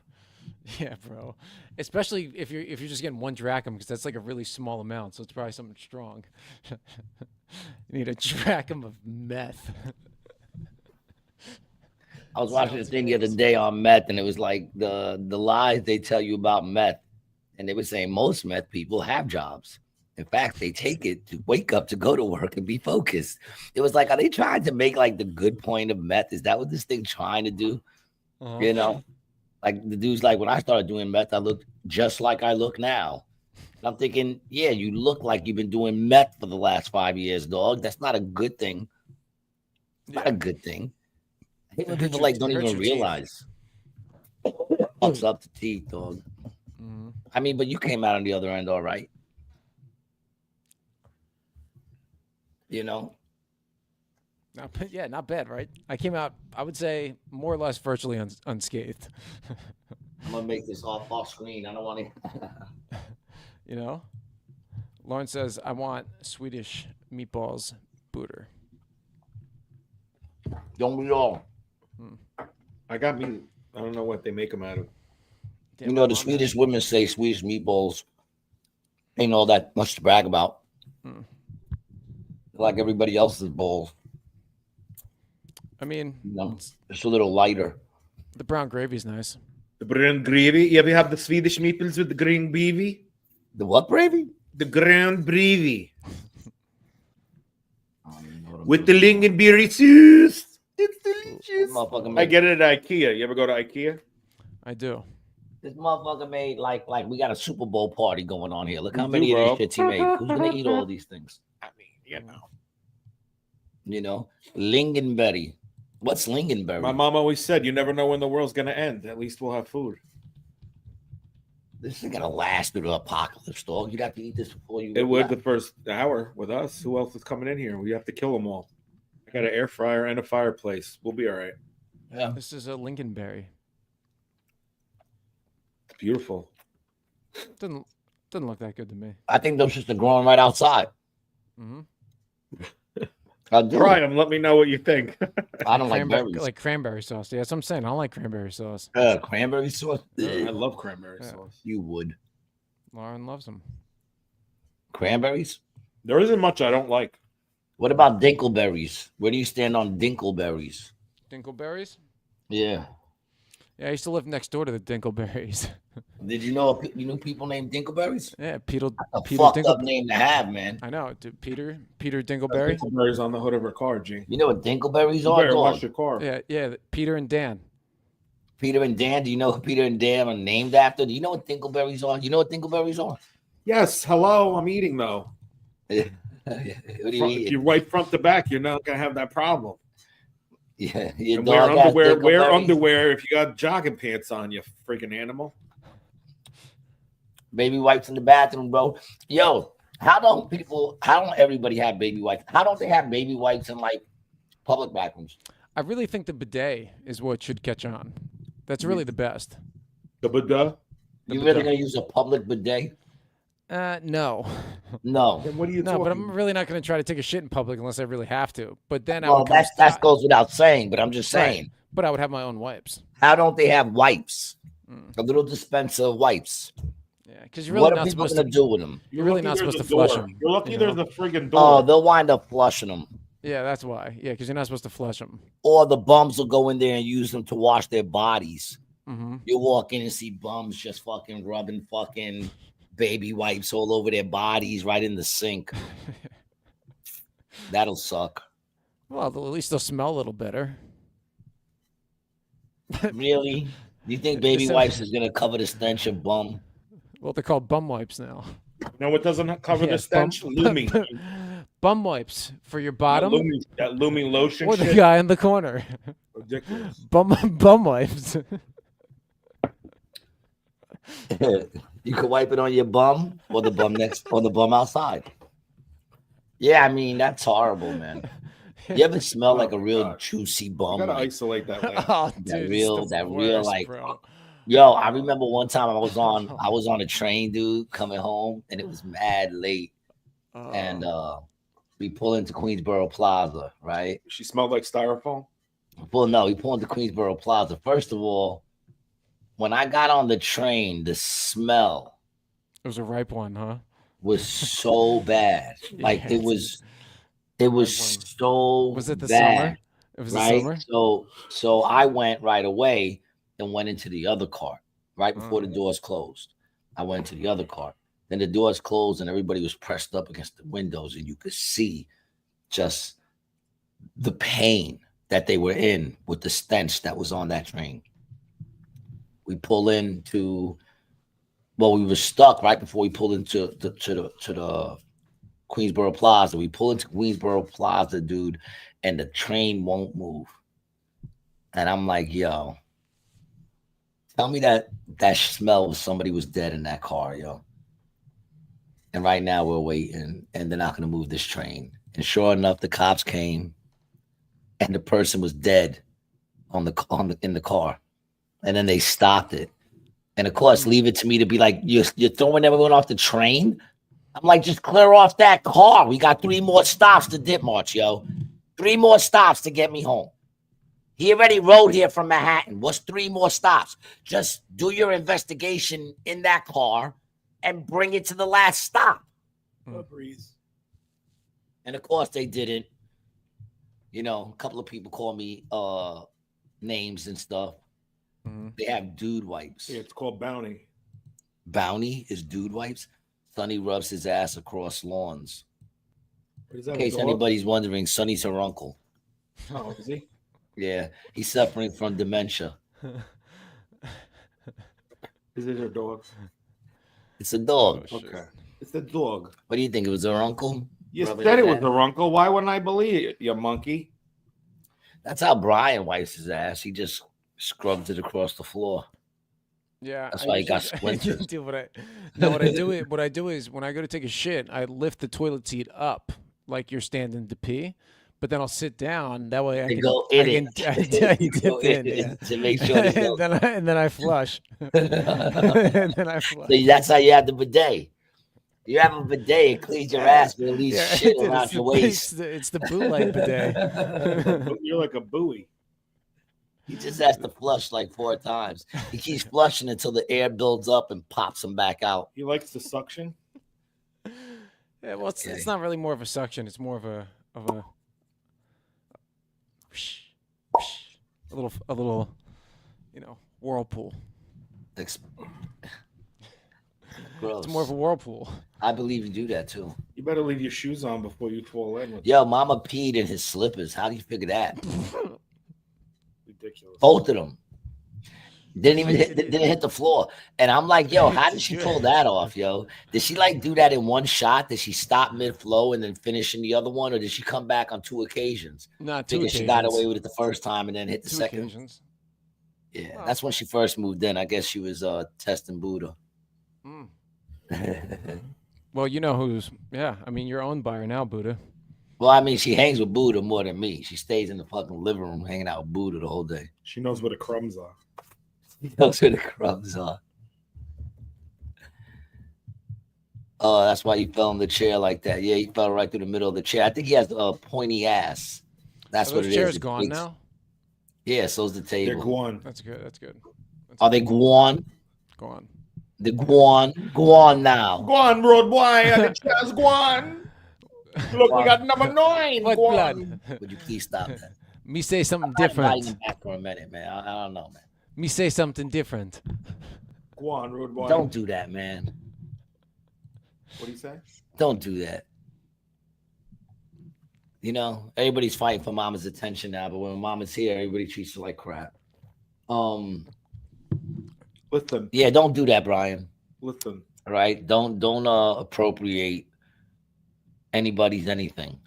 Yeah, bro. Especially if you're just getting 1 drachm, because that's like a really small amount, so it's probably something strong. You need a drachm of meth. I was watching a thing the other day on meth, and it was like the lies they tell you about meth, and they were saying most meth people have jobs. In fact, they take it to wake up to go to work and be focused. It was like, are they trying to make like the good point of meth? Is that what this thing trying to do? You know, like the dude's like, when I started doing meth, I looked just like I look now. And I'm thinking, yeah, you look like you've been doing meth for the last 5 years, dog. That's not a good thing. It's not a good thing. I hate when people like don't even realize. Fucks up the teeth, dog. I mean, but you came out on the other end all right. You know, Not bad, right? I came out, I would say, more or less virtually unscathed. I'm gonna make this off screen. I don't want to. You know, Lauren says, "I want Swedish meatballs, booter." Don't we all? I got me. I don't know what they make them out of. Yeah, You my know, the mom Swedish women say Swedish meatballs ain't all that much to brag about. Like everybody else's bowls. I mean, You know, it's a little lighter. the brown gravy's nice. The green gravy. You ever have the Swedish meatballs with the green gravy? The what gravy? The ground gravy. With the lingonberry sauce. It's delicious. I get it at IKEA. You ever go to IKEA? I do. This motherfucker made like we got a Super Bowl party going on here. Look We how many do, of bro. these shits he made. Who's gonna eat all these things? I mean, you know. You know, lingonberry. What's lingonberry? My mom always said, you never know when the world's going to end. At least we'll have food. This is gonna last through the apocalypse, dog. You'd have to eat this before you. It would the first hour with us. Who else is coming in here? We have to kill them all. I got an air fryer and a fireplace. We'll be all right. Yeah. This is a lingonberry. It's beautiful. Doesn't look that good to me. I think those shits are growing right outside. Mm-hmm. I do. Try them. Let me know what you think. I don't like berries. Like cranberry sauce. Yeah, that's what I'm saying. I don't like cranberry sauce. Cranberry sauce. I love cranberry Yeah. sauce. You would. Lauren loves them. Cranberries? There isn't much I don't like. What about dinkleberries? Where do you stand on dinkleberries? Dinkleberries? Yeah. Yeah, I used to live next door to the Dinkleberries. Did you know people named Dinkleberries? Yeah, Peter A Peter fucked up Dinkleberry. name to have, man. I know, dude. Peter Dinkleberry. Berries on the hood of her car, G. You know what Dinkleberries You are, better wash dog? your car. Yeah. Peter and Dan. Peter and Dan. Do you know who Peter and Dan are named after? Do you know what Dinkleberries are? You know what Dinkleberries are? Yes. Hello. I'm eating though. What do you If eat? you wipe front to back, you're not gonna have that problem. Yeah, your And wear dog has underwear. Wear Dinkleberries? underwear if you got jogging pants on. You freaking animal. Baby wipes in the bathroom, bro. Yo, how don't everybody have baby wipes? How don't they have baby wipes in like public bathrooms? I really think the bidet is what should catch on. That's really the best. The Buddha. You really gonna use a public bidet? No. No. Then what are you No, talking? but I'm really not going to try to take a shit in public unless I really have to. But then I Well, would come that goes without saying, but I'm just Right. saying. But I would have my own wipes. How don't they have wipes? A little dispenser of wipes. Yeah, because you're really What are not people supposed gonna to. do with them? You're really lucky not there's supposed a to flush door. them. You're lucky you there's know? a friggin' Oh, door. they'll wind up flushing them. Yeah, that's why. Yeah, because you're not supposed to flush them. Or the bums will go in there and use them to wash their bodies. Mm-hmm. You walk in and see bums just fucking rubbing fucking baby wipes all over their bodies right in the sink. That'll suck. Well, at least they'll smell a little better. Really? You think baby So- wipes is gonna cover the stench of bum? Well, they're called bum wipes now. No, it doesn't cover Yeah, the stench. Lumi. Bum wipes for your bottom That Lumi lotion or the shit. guy in the corner. Ridiculous. Bum wipes. You could wipe it on your bum or the bum next or the bum outside. Yeah, I mean that's horrible, man. You ever smell like a real God. juicy You bum? gotta Like, isolate that later. Oh, dude, that it's real, the real, worst, bro. yo, I remember one time I was on a train, dude, coming home, and it was mad late, and we pull into Queensboro Plaza, right? She smelled like styrofoam. Well, no, we pull into Queensboro Plaza. First of all, when I got on the train, the smell It was a ripe one, huh? was so bad. Like Yeah, it was so Was it the bad, summer? It was right? the summer. So I went right away and went into the other car right before the doors closed. I went to the other car. Then the doors closed and everybody was pressed up against the windows, and you could see just the pain that they were in with the stench that was on that train. We pull into, well, we were stuck right before we pulled into the Queensboro Plaza. We pull into Queensboro Plaza, dude, and the train won't move. And I'm like, yo, tell me that smell of somebody was dead in that car, yo. And right now we're waiting, and they're not gonna move this train. And sure enough, the cops came, and the person was dead in the car. And then they stopped it. And of course, leave it to me to be like, you're throwing everyone off the train. I'm like, just clear off that car. We got 3 more stops to dip march, yo. 3 more stops to get me home. He already rode here from Manhattan. What's 3 more stops? Just do your investigation in that car and bring it to the last stop. And of course, they didn't. You know, a couple of people call me names and stuff. They have dude wipes. Yeah, it's called Bounty. Bounty is dude wipes. Sonny rubs his ass across lawns. Is that In case anybody's wondering, Sonny's her uncle. Oh, is he? Yeah, he's suffering from dementia. Is it her dog? It's a dog. Oh, Okay. It's a dog. What do you think? It was her uncle? You Rubbing said his it was ass? her uncle. Why wouldn't I believe it, you monkey? That's how Brian wipes his ass. He just scrubs it across the floor. Yeah, That's why he got splinters. Dude, what I do is when I go to take a shit, I lift the toilet seat up like you're standing to pee, but then I'll sit down. That way I can go in I dip in, yeah. to make sure. and then I flush. And then I flush. So that's how you have the bidet. You have a bidet, it cleans your ass, but at least Yeah, shit dude, around it's your the- waist. It's the bootleg bidet. You're like a buoy. He just has to flush like 4 times. He keeps flushing until the air builds up and pops him back out. He likes the suction. Yeah, well, it's not really more of a suction. It's more of a little, you know, whirlpool. Gross. It's more of a whirlpool. I believe you do that too. You better leave your shoes on before you fall in. With Yo, mama peed in his slippers. How do you figure that? ridiculous. Both of them. Didn't hit the floor. And I'm like, yo, how did she pull that off, yo? Did she like do that in one shot? Did she stop mid-flow and then finish in the other one? Or did she come back on 2 occasions? Not 2 Because occasions. she got away with it the first time and then hit the 2 second. occasions. Yeah, Wow. that's when she first moved in. I guess she was testing Buddha. Mm. Well, you know who's, yeah, I mean, you're owned by her now, Buddha. Well, I mean, she hangs with Buddha more than me. She stays in the fucking living room hanging out with Buddha the whole day. She knows where the crumbs are. She knows where the crumbs are. Oh, that's why he fell in the chair like that. Yeah, he fell right through the middle of the chair. I think he has a pointy ass. That's Are what those it is. chairs It gone creaks. now? Yeah, so's the They're table. Guan. That's good. That's good. Are they Guan? Gone. The Guan now. Guan, road boy. The chairs Guan. Look, we got number 9. What Guan. blood? Would you please stop that? Me say something I'm riding different. back for a minute, man. I don't know, man. Me say something different. Guan, road boy. Don't do that, man. What do you say? Don't do that. You know, everybody's fighting for mama's attention now, but when mama's here, everybody treats her like crap. Listen, Yeah, don't do that, Brian. listen. All right? Don't appropriate anybody's anything.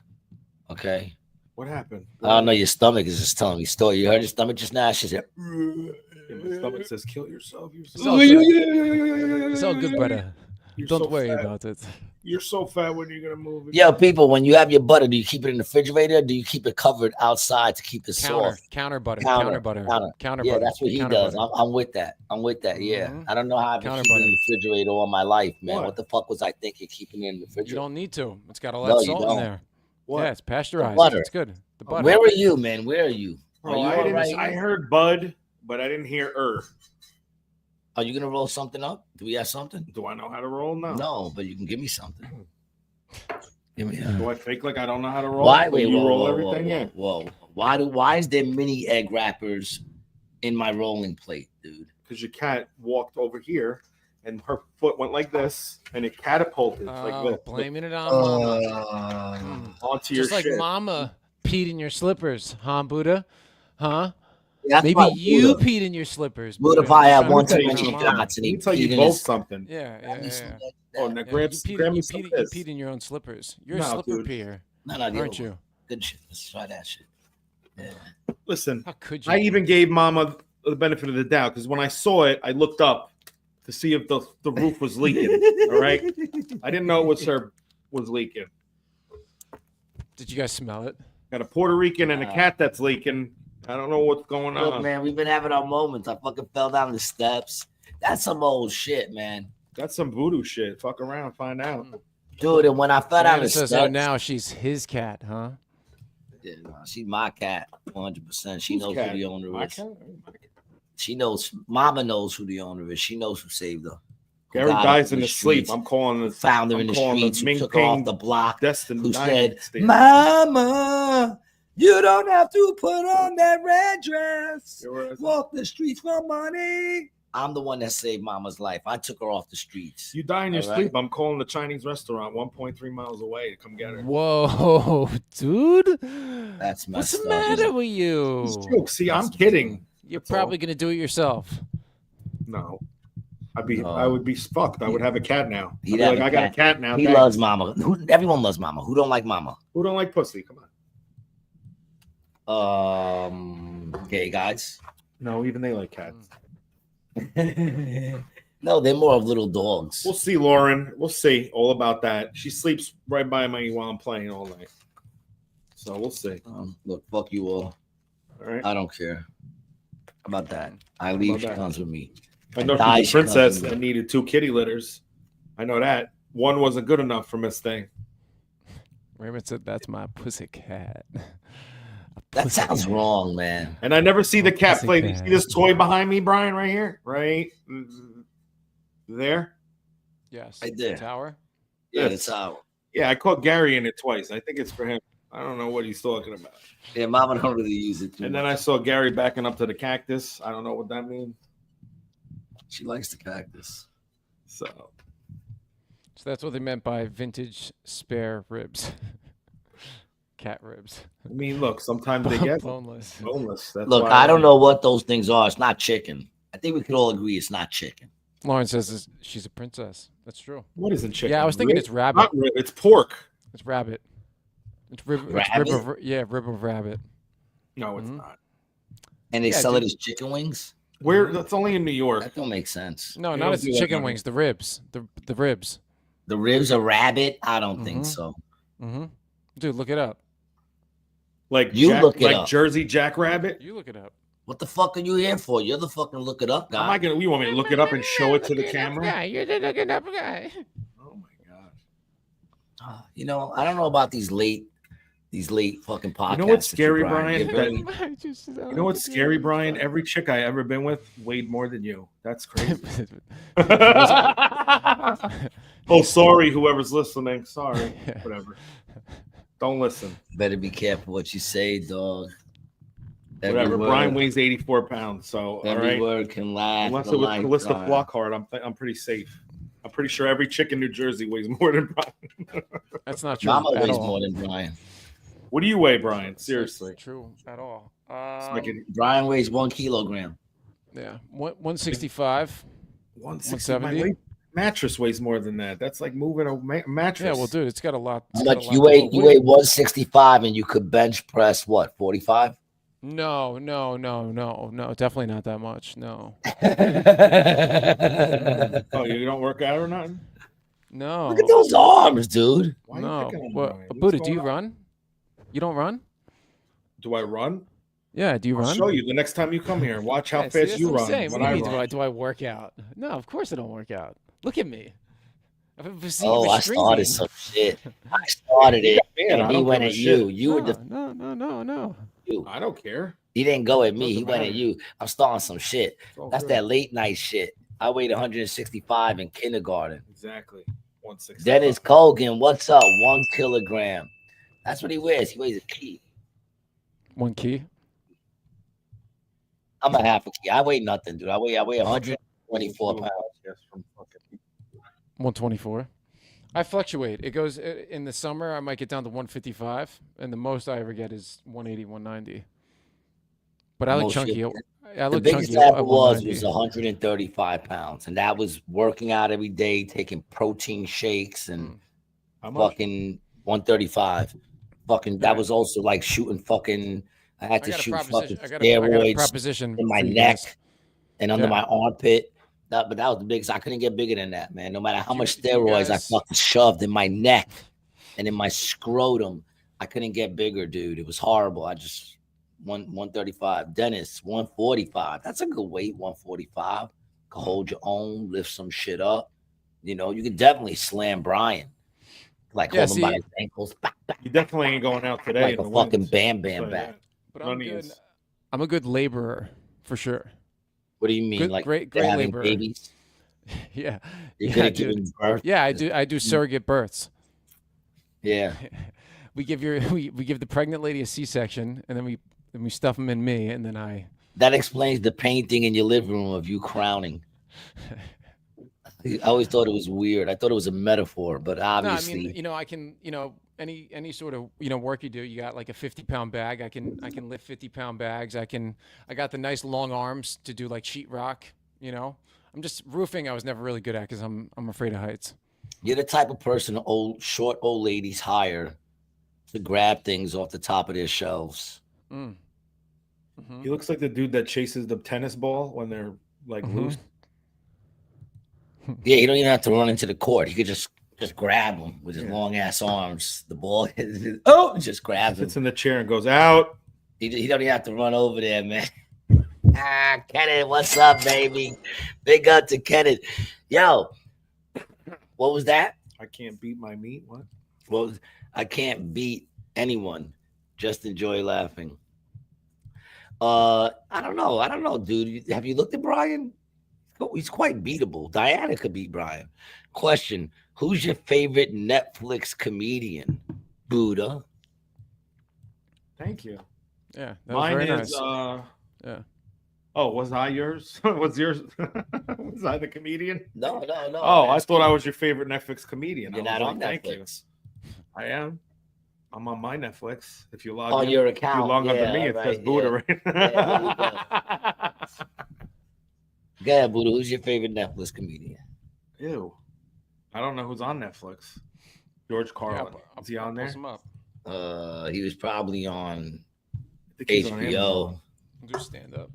Okay? What happened? I don't know, your stomach is just telling me story. You heard your stomach just now? She said, Yeah, my stomach says, kill yourself. You're It's all so, good. It's all good, brother. you're Don't so worry fat. about it. You're so fat. When you're gonna move? yo, people, when you have your butter, do you keep it in the refrigerator? Or do you keep it covered outside to keep it soft? Counter butter. Counter, Counter butter. counter. Counter Yeah, butter. that's what he Counter does. butter. I'm with that. I'm with that. Yeah. Mhm. I don't know how I've been Counter keeping it in butter. the refrigerator all my life, man. What? What the fuck was I thinking keeping it in the You refrigerator? don't need to. It's got a lot No, of you salt in don't. there. What? Yeah, it's pasteurized. butter. It's good. The butter. Where are you, man? Where are you? Are Bro, you I, all didn't, right? I heard Bud, but I didn't hear Are you gonna roll something up? Do we have something? Do I know how to roll? No. No, but you can give me something. Give me Do I fake like I don't know how to roll? why? But Wait, you whoa, roll whoa, everything? whoa, Yeah. whoa. Why is there mini egg wrappers in my rolling plate, dude? Because your cat walked over here, and her foot went like this, and it catapulted like Oh, this blaming it on mama. onto your Just like shit. mama peed in your slippers, huh, Buddha? Huh? That's Maybe why you Buddha- peed in your slippers. Buddha Buddha. probably had Trying to one blame too it many on mama. shots and Let he me tell you peed in both his. something. Yeah, yeah, yeah. Oh, now Yeah, grab me some you piss. peed in your own slippers. You're a No, slipper dude. peer, No, aren't you? Good shit. Let's try that shit. Yeah. Listen, How could you? I even gave Mama the benefit of the doubt because when I saw it, I looked up to see if the roof was leaking. All right, I didn't know it was leaking. Did you guys smell it? Got a Puerto Rican and a cat that's leaking. I don't know what's going Look, on. man, we've been having our moments. I fucking fell down the steps. That's some old shit, man. That's some voodoo shit. Fuck around, find out. Dude, and when I fell down Anna the says, steps, "Oh, now she's his cat, huh?" yeah, no, she's my cat, 100%. She Whose knows cat? who the owner My is. cat? She knows. Mama knows who the owner is. She knows who saved her. Who Gary got her dies from in the his sleep. streets, I'm calling the found her I'm in the calling streets, who Ming took her off Ping the block, Destin who Diamond said, stand. Mama, you don't have to put on that red dress. Walk the streets for money. I'm the one that saved Mama's life. I took her off the streets. You die in your All right. sleep. I'm calling the Chinese restaurant 1.3 miles away to come get her. Whoa, dude! That's What's messed the up. matter with you? It's a joke. See, I'm kidding. You're That's probably all. gonna do it yourself. No. I No. would be fucked. I would have a cat now. I'd He'd be have like, a I got a cat. cat now. He thanks. loves Mama. Everyone loves Mama. Who don't like Mama? Who don't like pussy? Come on. Gay guys. No, even they like cats. No, they're more of little dogs. We'll see, Lauren. We'll see all about that. She sleeps right by me while I'm playing all night. So we'll see. Look, fuck you all. All right. I don't care about that. I leave. about She that? comes with me. I know Die, she's a princess she comes with and me. needed 2 kitty litters. I know that. One wasn't good enough for Miss Thing. Raymond said, "That's my pussy cat." That sounds wrong, man. And I never see the cat play. You Pussycat. see this toy behind me, Brian, right here? Right there? Yes. Right there. Tower. Yeah, Yes. it's out. Yeah, I caught Gary in it twice. I think it's for him. I don't know what he's talking about. Yeah, Mama don't really use it too And then much. I saw Gary backing up to the cactus. I don't know what that means. She likes the cactus. So So that's what they meant by vintage spare ribs. Cat ribs. I mean, look, sometimes they get Boneless. boneless. That's Look, why I don't know what those things are. It's not chicken. I think we could all agree it's not chicken. Lauren says she's a princess. That's true. What isn't chicken? Yeah, I was thinking Rib? it's rabbit. Not rib, it's pork. It's rabbit. It's rib. It's Rabbit? rib of, yeah, rib of rabbit. No, it's Mhm. not. And they Yeah, sell it dude. as chicken wings? Where? That's only in New York. That don't make sense. No, They not don't as do that chicken down wings. The ribs. The ribs. The ribs are rabbit? I don't think Mhm. so. Mm-hmm. Dude, look it up. Like You look it like up. Jersey Jackrabbit. You look it up. What the fuck are you here for? You're the fucking look it up I'm guy. not gonna. You want me to look it up and show it to the camera? Yeah, you're the looking up guy. Oh my god! You know, I don't know about these late fucking podcasts. You know what's that scary, you're Brian? You're very- You know what's scary, Brian? Every chick I ever been with weighed more than you. That's crazy. Oh, sorry, whoever's listening. Sorry, whatever. Don't listen. better be careful what you say, dog. Every Whatever. word- Brian weighs 84 pounds, so all Every right. word can last. Unless a it was Callista lifetime. Flockhart, I'm pretty safe. I'm pretty sure every chick in New Jersey weighs more than Brian. That's not true Mama at weighs all. more than Brian. What do you weigh, Brian? That's Seriously. true at all. It's like a Brian weighs 1 kilogram. Yeah, 165. 160. My 170? mattress weighs more than that. That's like moving a mattress. Yeah, well, dude, it's got a lot. How it's got much a lot you to weigh? hold. You What weigh do 165 and you could bench press what? 45? No, definitely not that much. No, Oh, you don't work out or nothing? no, Look at those arms, dude. Why are no. you picking on What, Brian? What's Buddha, do you going on? run? You don't run? Do I run? Yeah, do you I'll run? show you the next time you come here. Watch how Yeah, see, fast that's you what I'm run saying. when What I do you mean, run. do I work out? No, of course I don't work out. Look at me. I've seen Oh, you I started some shit. I started it, Man, I and he don't went give a at shit. you. You were the No. you. I don't care. He didn't go at me. He Doesn't went at matter. you. I'm starting some shit. It's all That's good. that late night shit. I weighed 165 in kindergarten. Exactly. 160. Dennis Colgan, what's up? 1 kilogram. That's what he wears. He weighs a key. 1 key. I'm a half a key. I weigh nothing, dude. I weigh 124 pounds. Yes, from fucking- 124. I fluctuate. It goes in the summer. I might get down to 155, and the most I ever get is 180, 190. But I look Most chunky. shit. I The look biggest chunky I at ever was 190. 135 pounds, and that was working out every day, taking protein shakes, and How much? fucking 135. Fucking that Right. was also like shooting fucking. I had to shoot fucking I got a steroids proposition in my for you neck guys. and under Yeah. my armpit. But that was the biggest. I couldn't get bigger than that, man. No matter how Do you- much do you steroids I guys- fucking shoved in my neck and in my scrotum, I couldn't get bigger, dude. It was horrible. I just 135. Dennis 145. That's a good weight. 145. Can hold your own. Lift some shit up. You know, you can definitely slam Brian. Like Yeah, hold him by see, his ankles. Bah, bah, You definitely ain't going out today like in a the fucking wind. Bam I'll Bam tell you back. that. but None I'm of good. yous. I'm a good laborer for sure. What do you mean? Good, Like great they're having laborer. babies? Yeah, You're good yeah, at dude. giving birth? Yeah, I do surrogate births. Yeah. We give we give the pregnant lady a C-section, and then we stuff them in me, and then I. That explains the painting in your living room of you crowning. I always thought it was weird. I thought it was a metaphor, but No, I mean, obviously, I can, any sort of, work you do, you got like a 50-pound bag. I can lift 50-pound bags. I got the nice long arms to do like sheetrock. I'm just roofing. I was never really good at because I'm afraid of heights. you're the type of person short old ladies hire to grab things off the top of their shelves. Mm. He looks like the dude that chases the tennis ball when they're like loose. Yeah, you don't even have to run into the court. He could just grab him with his long ass arms. The ball, just grabs him. Sits in the chair and goes out. He don't even have to run over there, man. Kenneth, what's up, baby? Big up to Kenneth. Yo, what was that? I can't beat my meat. What? Well, I can't beat anyone. Just enjoy laughing. I don't know, dude. Have you looked at Brian? He's quite beatable. Diana could beat Brian. Question: who's your favorite Netflix comedian? Buddha. Thank you. Yeah, that was Mine very is. nice. Yeah. Oh, was I yours? Was yours? Was I the comedian? No. Oh, I thought I was your favorite Netflix comedian. You're I was not on thank Netflix. you. I am. I'm on my Netflix. If you log On in, your if you account, log under me, it says Buddha right Go ahead, Buddha. Who's your favorite Netflix comedian? Ew. I don't know who's on Netflix. George Carlin. I'll Is he on post there? him up. He was probably on I think he's on HBO. Amazon. Do stand up.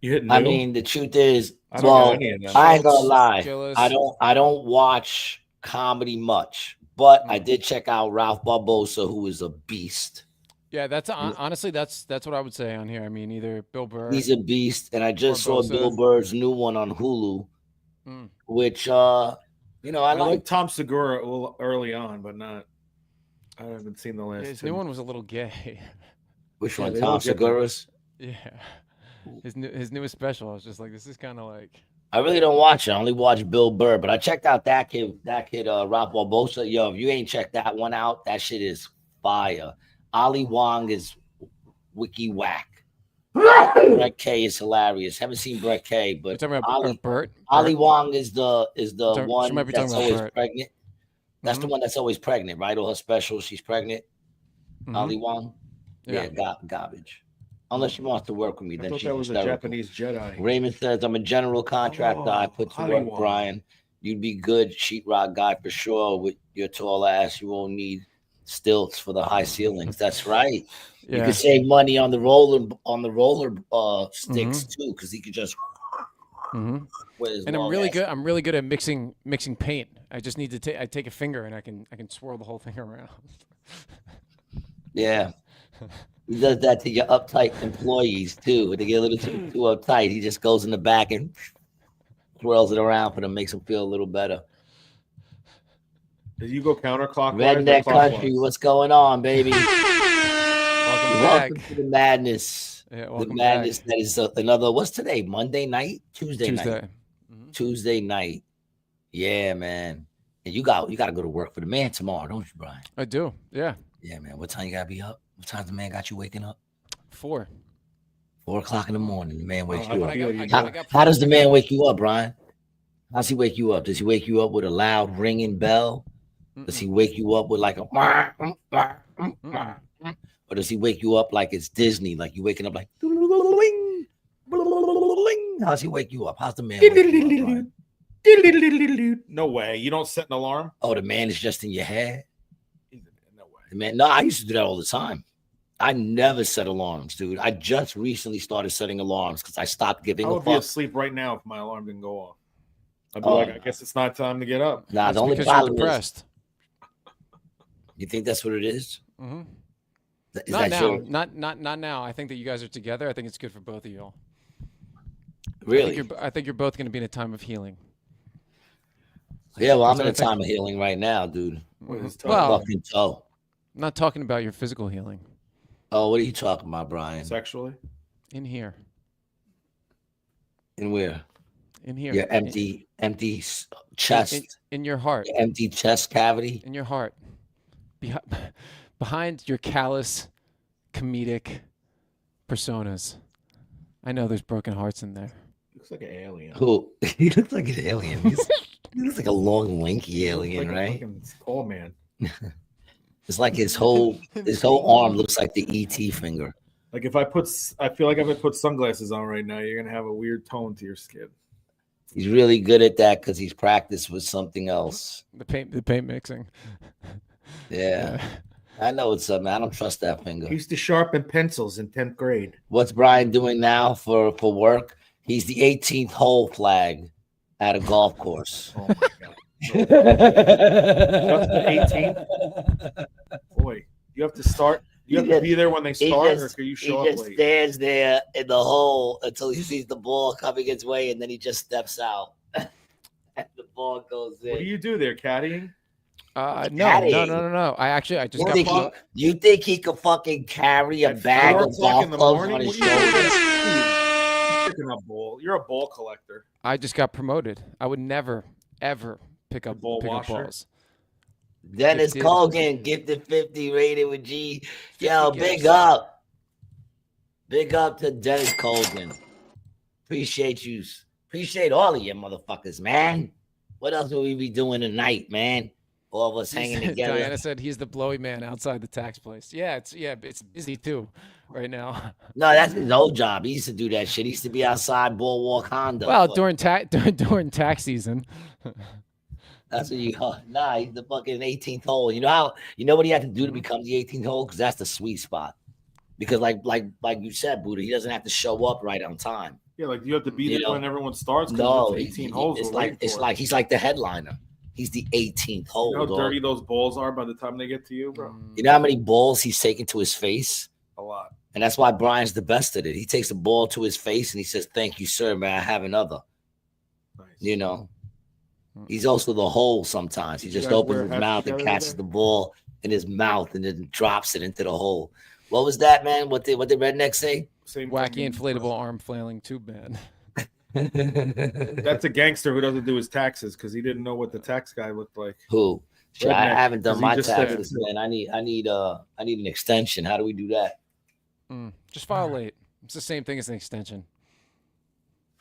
You hit new? I mean, the truth is, I don't know well, any of them. I ain't gonna Schultz, lie. Gillis. I don't watch comedy much, but I did check out Ralph Barbosa, who is a beast. Yeah, that's honestly that's what I would say on here. I mean, either Bill Burr. He's a beast, and I just saw Barbosa. Bill Burr's new one on Hulu, which I like Tom Segura early on, but not. I haven't seen the last. His two. new one was a little gay. Which Yeah, one? they Tom don't get Segura's? Yeah, his newest special. I was just like, this is kind of like. I really don't watch it. I only watch Bill Burr, but I checked out that kid, Ralph Barbosa. Yo, if you ain't checked that one out, that shit is fire. Ali Wong is wiki whack. Brett K is hilarious. Haven't seen Brett K, You're but talking about Bert. Ali Wong is the one might be that's talking about always Bert. pregnant. That's the one that's always pregnant, right? Or her special, she's pregnant. Ali Wong, Yeah. garbage. Unless she wants to work with me, I then thought she's that was a hysterical. Japanese Jedi. Raymond says, I'm a general contractor. I put to Ali work, Wong. Brian. You'd be good sheetrock guy for sure. With your tall ass, you won't need stilts for the high ceilings. That's right. Yeah. You could save money on the roller sticks too, because he could just. And with his I'm long really ass. good. I'm really good at mixing paint. I just need to I take a finger and I can swirl the whole thing around. Yeah. He does that to your uptight employees too. When they get a little too uptight, he just goes in the back and twirls it around for them, makes them feel a little better. Did you go counterclockwise? Redneck or clockwise? country, what's going on, baby? Welcome back. To the madness. Yeah, The welcome madness back. that is another. What's today? Monday night? Tuesday night. Tuesday night. Yeah, man. And you got to go to work for the man tomorrow, don't you, Brian? I do. Yeah. Yeah, man. What time you gotta be up? What time the man got you waking up? 4. 4 o'clock in the morning. The man wakes I you got- up. How does the man wake you up, Brian? How's he wake you up? Does he wake you up with a loud ringing bell? Does he wake you up with like a or does he wake you up like it's Disney? Like you waking up like how's he wake you up? How's the man wake you up, Brian? No way. You don't set an alarm? Oh, the man is just in your head? No way. The man, no, I used to do that all the time. I never set alarms, dude. I just recently started setting alarms because I stopped giving I a would be fuck. asleep right now if my alarm didn't go off. I'd be Oh. like, I guess it's not time to get up. Nah, That's the only because you're problem is depressed. You think that's what it is? Mm-hmm. Is Not that now. your Not now. I think that you guys are together. I think it's good for both of y'all. really? I think you're both going to be in a time of healing. Yeah, well, I'm So in I a think- time of healing right now, dude. With his Well, Fucking toe. I'm not talking about your physical healing. Oh, what are you talking about, Brian? sexually. In here. In where? In here. Your empty chest, In your heart. your empty chest cavity. In your heart. Behind your callous, comedic personas. I know there's broken hearts in there. Looks like an alien. Who? He looks like an alien. He looks like a long, lanky alien, like right? A fucking tall man. It's like his whole arm looks like the ET finger. Like I feel like if I put sunglasses on right now, you're gonna have a weird tone to your skin. He's really good at that because he's practiced with something else. The paint mixing. Yeah. I know what's up, man. I don't trust that finger. He used to sharpen pencils in 10th grade. What's Brian doing now for work? He's the 18th hole flag at a golf course. Oh my god. Just the 18th? Boy, you have to start. You have to be there when they start, or can you show he up just late? stands there in the hole until he sees the ball coming his way, and then he just steps out. And the ball goes in. What do you do there, caddying? No. I just You got think, you think he could fucking carry a At bag 4 of o'clock golf in the clubs morning? on his What are you shoulders? Picking up ball. You're a ball collector. I just got promoted. I would never, ever pick up ball washer? balls. Dennis Gifted. Colgan, gifted 50, rated with G. 50 Yo, gifts. big up. Big up to Dennis Colgan. Appreciate you. Appreciate all of you motherfuckers, man. What else will we be doing tonight, man? All of us hanging together. Diana said he's the blowy man outside the tax place. Yeah, it's busy too right now. No, that's his old job. He used to do that shit. He used to be outside Boardwalk Honda. Well, But during tax season. that's what you nah, he's the fucking 18th hole. You know what he had to do to become the 18th hole? Because that's the sweet spot. Because like you said, Buddha, he doesn't have to show up right on time. Yeah, like you have to be there when everyone starts. No, it's 18 holes. It's like he's like the headliner. He's the 18th hole. You know how dog. dirty those balls are by the time they get to you, bro? You know how many balls he's taken to his face? A lot. And that's why Brian's the best at it. He takes a ball to his face and he says, "Thank you, sir. May I have another?" Nice. You know, he's also the hole sometimes. He Did you just guys opens wear his hats mouth and together catches today? the ball in his mouth and then drops it into the hole. What was that, man? What the redneck say? Same Wacky thing. inflatable arm flailing tube man. That's a gangster who doesn't do his taxes because he didn't know what the tax guy looked like. Who? Shit, I Redneck, haven't done 'cause he my just said taxes, it. man. I need an extension. How do we do that? Just file late. It's the same thing as an extension.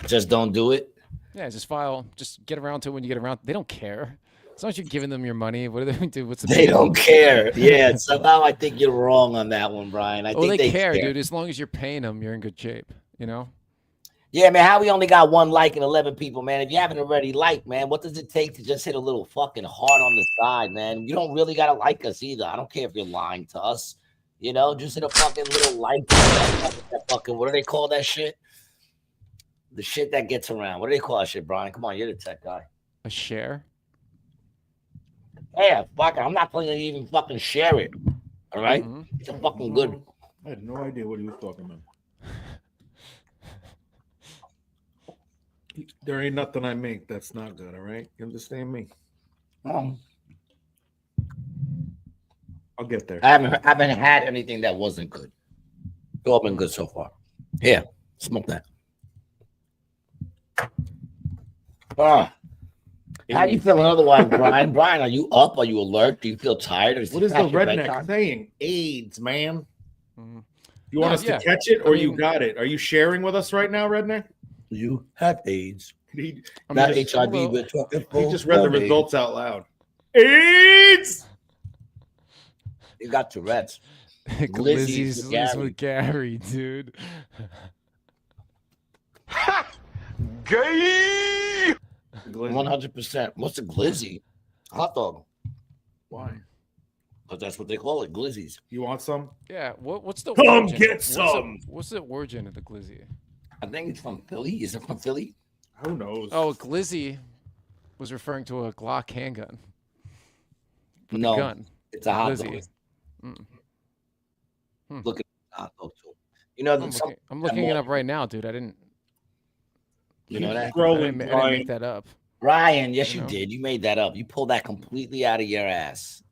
Just don't do it. Yeah, just file. Just get around to it when you get around. They don't care. As long as you're giving them your money, what do they do? What's the They big don't deal? care. Yeah, somehow I think you're wrong on that one, Brian. I Oh, think they care, dude. As long as you're paying them, you're in good shape. You know. Yeah, man. How we only got 1 like and 11 people, man? If you haven't already liked, man, what does it take to just hit a little fucking heart on the side, man? You don't really gotta like us either. I don't care if you're lying to us. You know, just hit a fucking little like. That fucking, what do they call that shit? The shit that gets around. What do they call that shit, Brian? Come on, you're the tech guy. A share. Yeah, fuck it. I'm not going to even fucking share it. All right? Mhm. It's a fucking good. I had no idea what he was talking about. There ain't nothing I make that's not good, all right? You understand me? I'll get there. I haven't had anything that wasn't good. It's all been good so far. Yeah, smoke that. How do you feeling otherwise, Brian? Brian, are you up? Are you alert? Do you feel tired? Or What is the past your redneck bedtime? saying? AIDS, man. Mhm. You want No, us yeah. to catch it or I you mean- got it? Are you sharing with us right now, redneck? You have AIDS. He, I Not mean, HIV, well, but talking he just read the full AIDS. results out loud. AIDS! You got Tourette's. Glizzy's with with Gary, dude. Gay! 100%. What's a glizzy? Hot dog. Why? Because that's what they call it, glizzies. You want some? Yeah. What's the Come origin? get some. What's the origin of the glizzy? I think it's from Philly. Is it from Philly? Who knows? Oh, glizzy was referring to a Glock handgun. With No. a gun. It's a hot dog. Glizzy. Mm. Look at the hot dog too. You know, I'm looking it up right now, dude. I didn't. You know that? I didn't make that up. Ryan, yes, you did. You made that up. You pulled that completely out of your ass.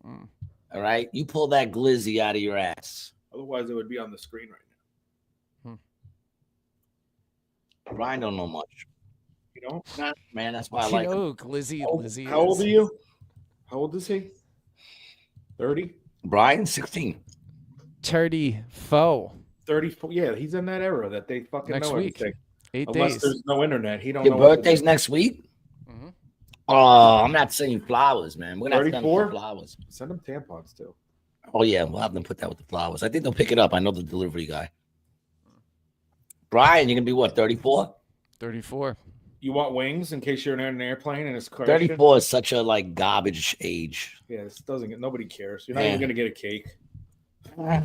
All right? You pulled that glizzy out of your ass. Otherwise, it would be on the screen right now. Ryan don't know much. You know? Nah, man, that's why I like him. Glizzy. How old are you? How old is he? 30? Brian, 16. 34. 34. Yeah, he's in that era that they fucking next know week. everything. 8 Unless days. There's no internet. He don't Your know. Your birthday's next week? Oh, I'm not sending flowers, man. We're gonna send them flowers. Send them tampons too. Oh yeah, we'll have them put that with the flowers. I think they'll pick it up. I know the delivery guy. Brian, you're gonna be what, 34? 34. You want wings in case you're in an airplane and it's crashing? 34 is such a like garbage age. Yeah, this doesn't get. Nobody cares. You're not even gonna get a cake. I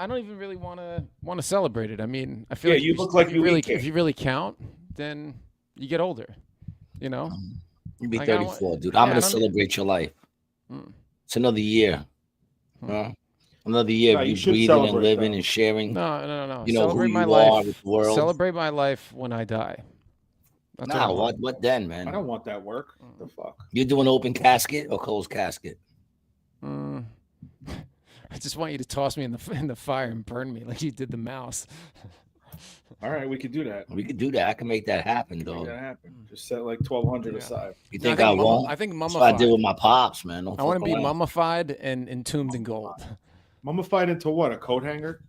don't even really want to celebrate it. I mean, I feel like you look like you really, if you really count, then you get older. You know, you'd be 34, dude. I'm gonna celebrate your life. It's another year. Another year of you breathing and living and sharing. No. You know celebrate who you are with the world. Celebrate my life when I die. That's what then, man? I don't want that work. The fuck? You're doing open casket or closed casket? I just want you to toss me in the fire and burn me like you did the mouse. All right, we could do that. We could do that. I can make that happen, though. Make that happen. Just set like 1,200 aside. You think I won't? I think mummified. That's what I did with my pops, man. I want to be mummified and entombed in gold. Mummified into what? A coat hanger?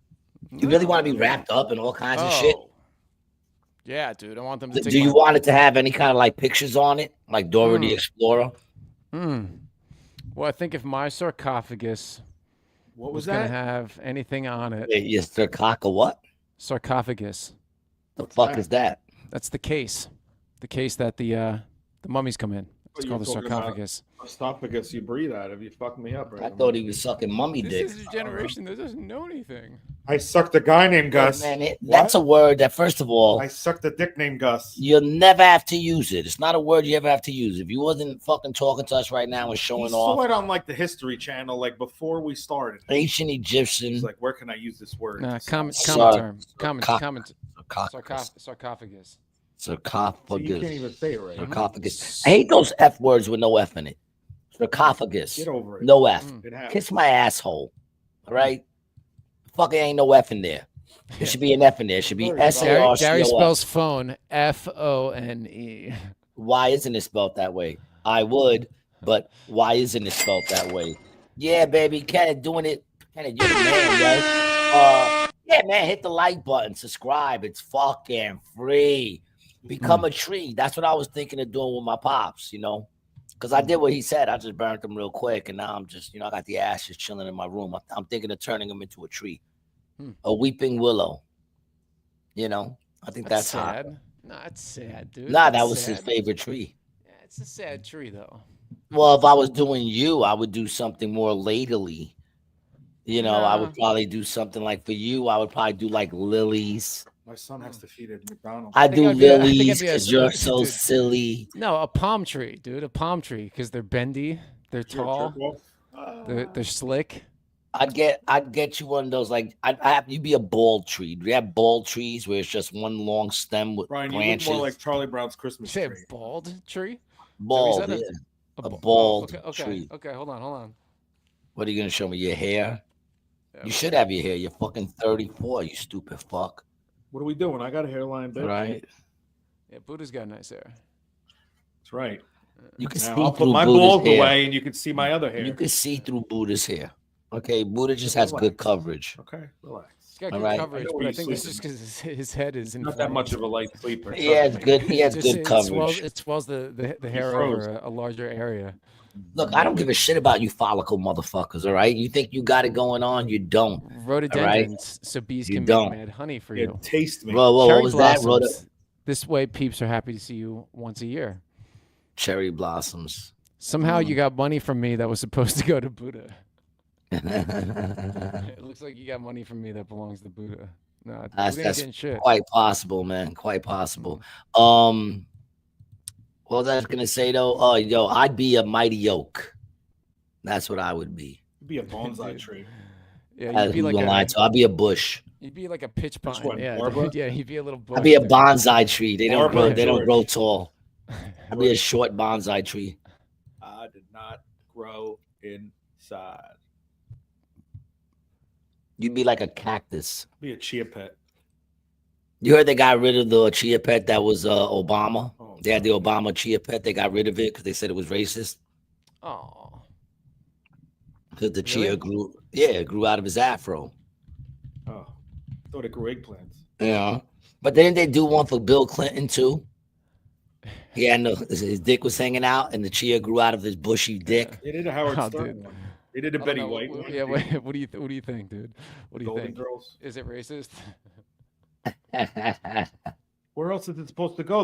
You really want to be wrapped up in all kinds of shit? Yeah, dude. I want them to. Do you want it to have any kind of like pictures on it, like Dora the Explorer? Well, I think if my sarcophagus was going to have anything on it. Your what? Sarcophagus. The fuck is that? That's the case. The case that the mummies come in. It's called the sarcophagus. Esophagus you breathe out of. You fucked me up, right? I thought he was sucking mummy dick. This is a generation that doesn't know anything. I sucked a guy named Gus. Man, that's a word that, first of all, I sucked a dick named Gus. You'll never have to use it. It's not a word you ever have to use. If you wasn't fucking talking to us right now and showing off. Saw it on like the History Channel, like before we started. Ancient Egyptians. Like, where can I use this word? Common term. Sarcophagus. Sarcophagus. You can't even say it right. Sarcophagus. I hate those F words with no F in it. Sarcophagus. Get over it. No F. Kiss my asshole. All right? Fucking ain't no F in there. There should be an F in there. It should be S-A-R-C-O-F. Gary spells phone F-O-N-E. Why isn't it spelled that way? I would, but why isn't it spelled that way? Yeah, baby. Kenneth doing it. Kenneth, you're the man, right? Yeah, man, hit the like button. Subscribe. It's fucking free. Become a tree. That's what I was thinking of doing with my pops, you know? Because I did what he said. I just burnt them real quick. And now I'm just, I got the ashes chilling in my room. I'm thinking of turning them into a tree. A weeping willow. I think that's sad. hot. Nah, it's sad, dude. Nah, that was his favorite tree. Yeah, it's a sad tree, though. Well, if I was doing you, I would do something more ladily. I would probably do something like for you. I would probably do like lilies. My son has to feed at McDonald's. I do lilies because you're so silly. No, a palm tree, dude. A palm tree because they're bendy, they're tall, they're slick. I'd get you one of those like you'd be a bald tree. Do you have bald trees where it's just one long stem with branches? You look more like Charlie Brown's Christmas tree. A bald tree? Bald, yeah. A bald tree. Okay, hold on. What are you gonna show me? Your hair? You should have your hair. You're fucking 34. You stupid fuck. What are we doing? I got a hairline, bitch. Right. Yeah, Buddha's got nice hair. That's right. You can see I'll through put my Buddha's bald hair. away, and you can see my other hair. You can see through Buddha's hair. Okay, Buddha just has good coverage. Okay, relax. He's got good coverage, but I think it's just because his head is not that much of a light sleeper. He has good coverage. It swells the hair over a larger area. Look, I don't give a shit about you follicle motherfuckers, all right? You think you got it going on? You don't. Rhododendrons, so bees can make mad honey for you. Taste me. Whoa, what was that? This way, peeps are happy to see you once a year. Cherry blossoms. Somehow you got money from me that was supposed to go to Buddha. It looks like you got money from me that belongs to Buddha. No, that's quite possible, man. Quite possible. What was I gonna say though? Oh, I'd be a mighty oak. That's what I would be. It'd be a bonsai tree. Yeah, you'd be like I'll be a bush. You'd be like a pitch Which pine. one, Yeah, Barbara? dude, yeah, you'd be a little bush. I'll be a dude. bonsai tree. They don't Barbara grow. and They don't George. grow tall. I'll be a short bonsai tree. I did not grow inside. You'd be like a cactus. Be a chia pet. You heard they got rid of the chia pet that was Obama. Oh, They had the Obama chia pet. They got rid of it because they said it was racist. Oh, Because the chia Really? grew, it grew out of his afro. Oh, I thought it grew eggplants. Yeah, but didn't they do one for Bill Clinton too? Yeah, no, his dick was hanging out, and the chia grew out of his bushy dick. They did a Howard Oh, Stern dude. one. They did a I don't Betty know. White one. Yeah, what do you think, dude? What do you Golden think? Girls. Is it racist? Where else is it supposed to go?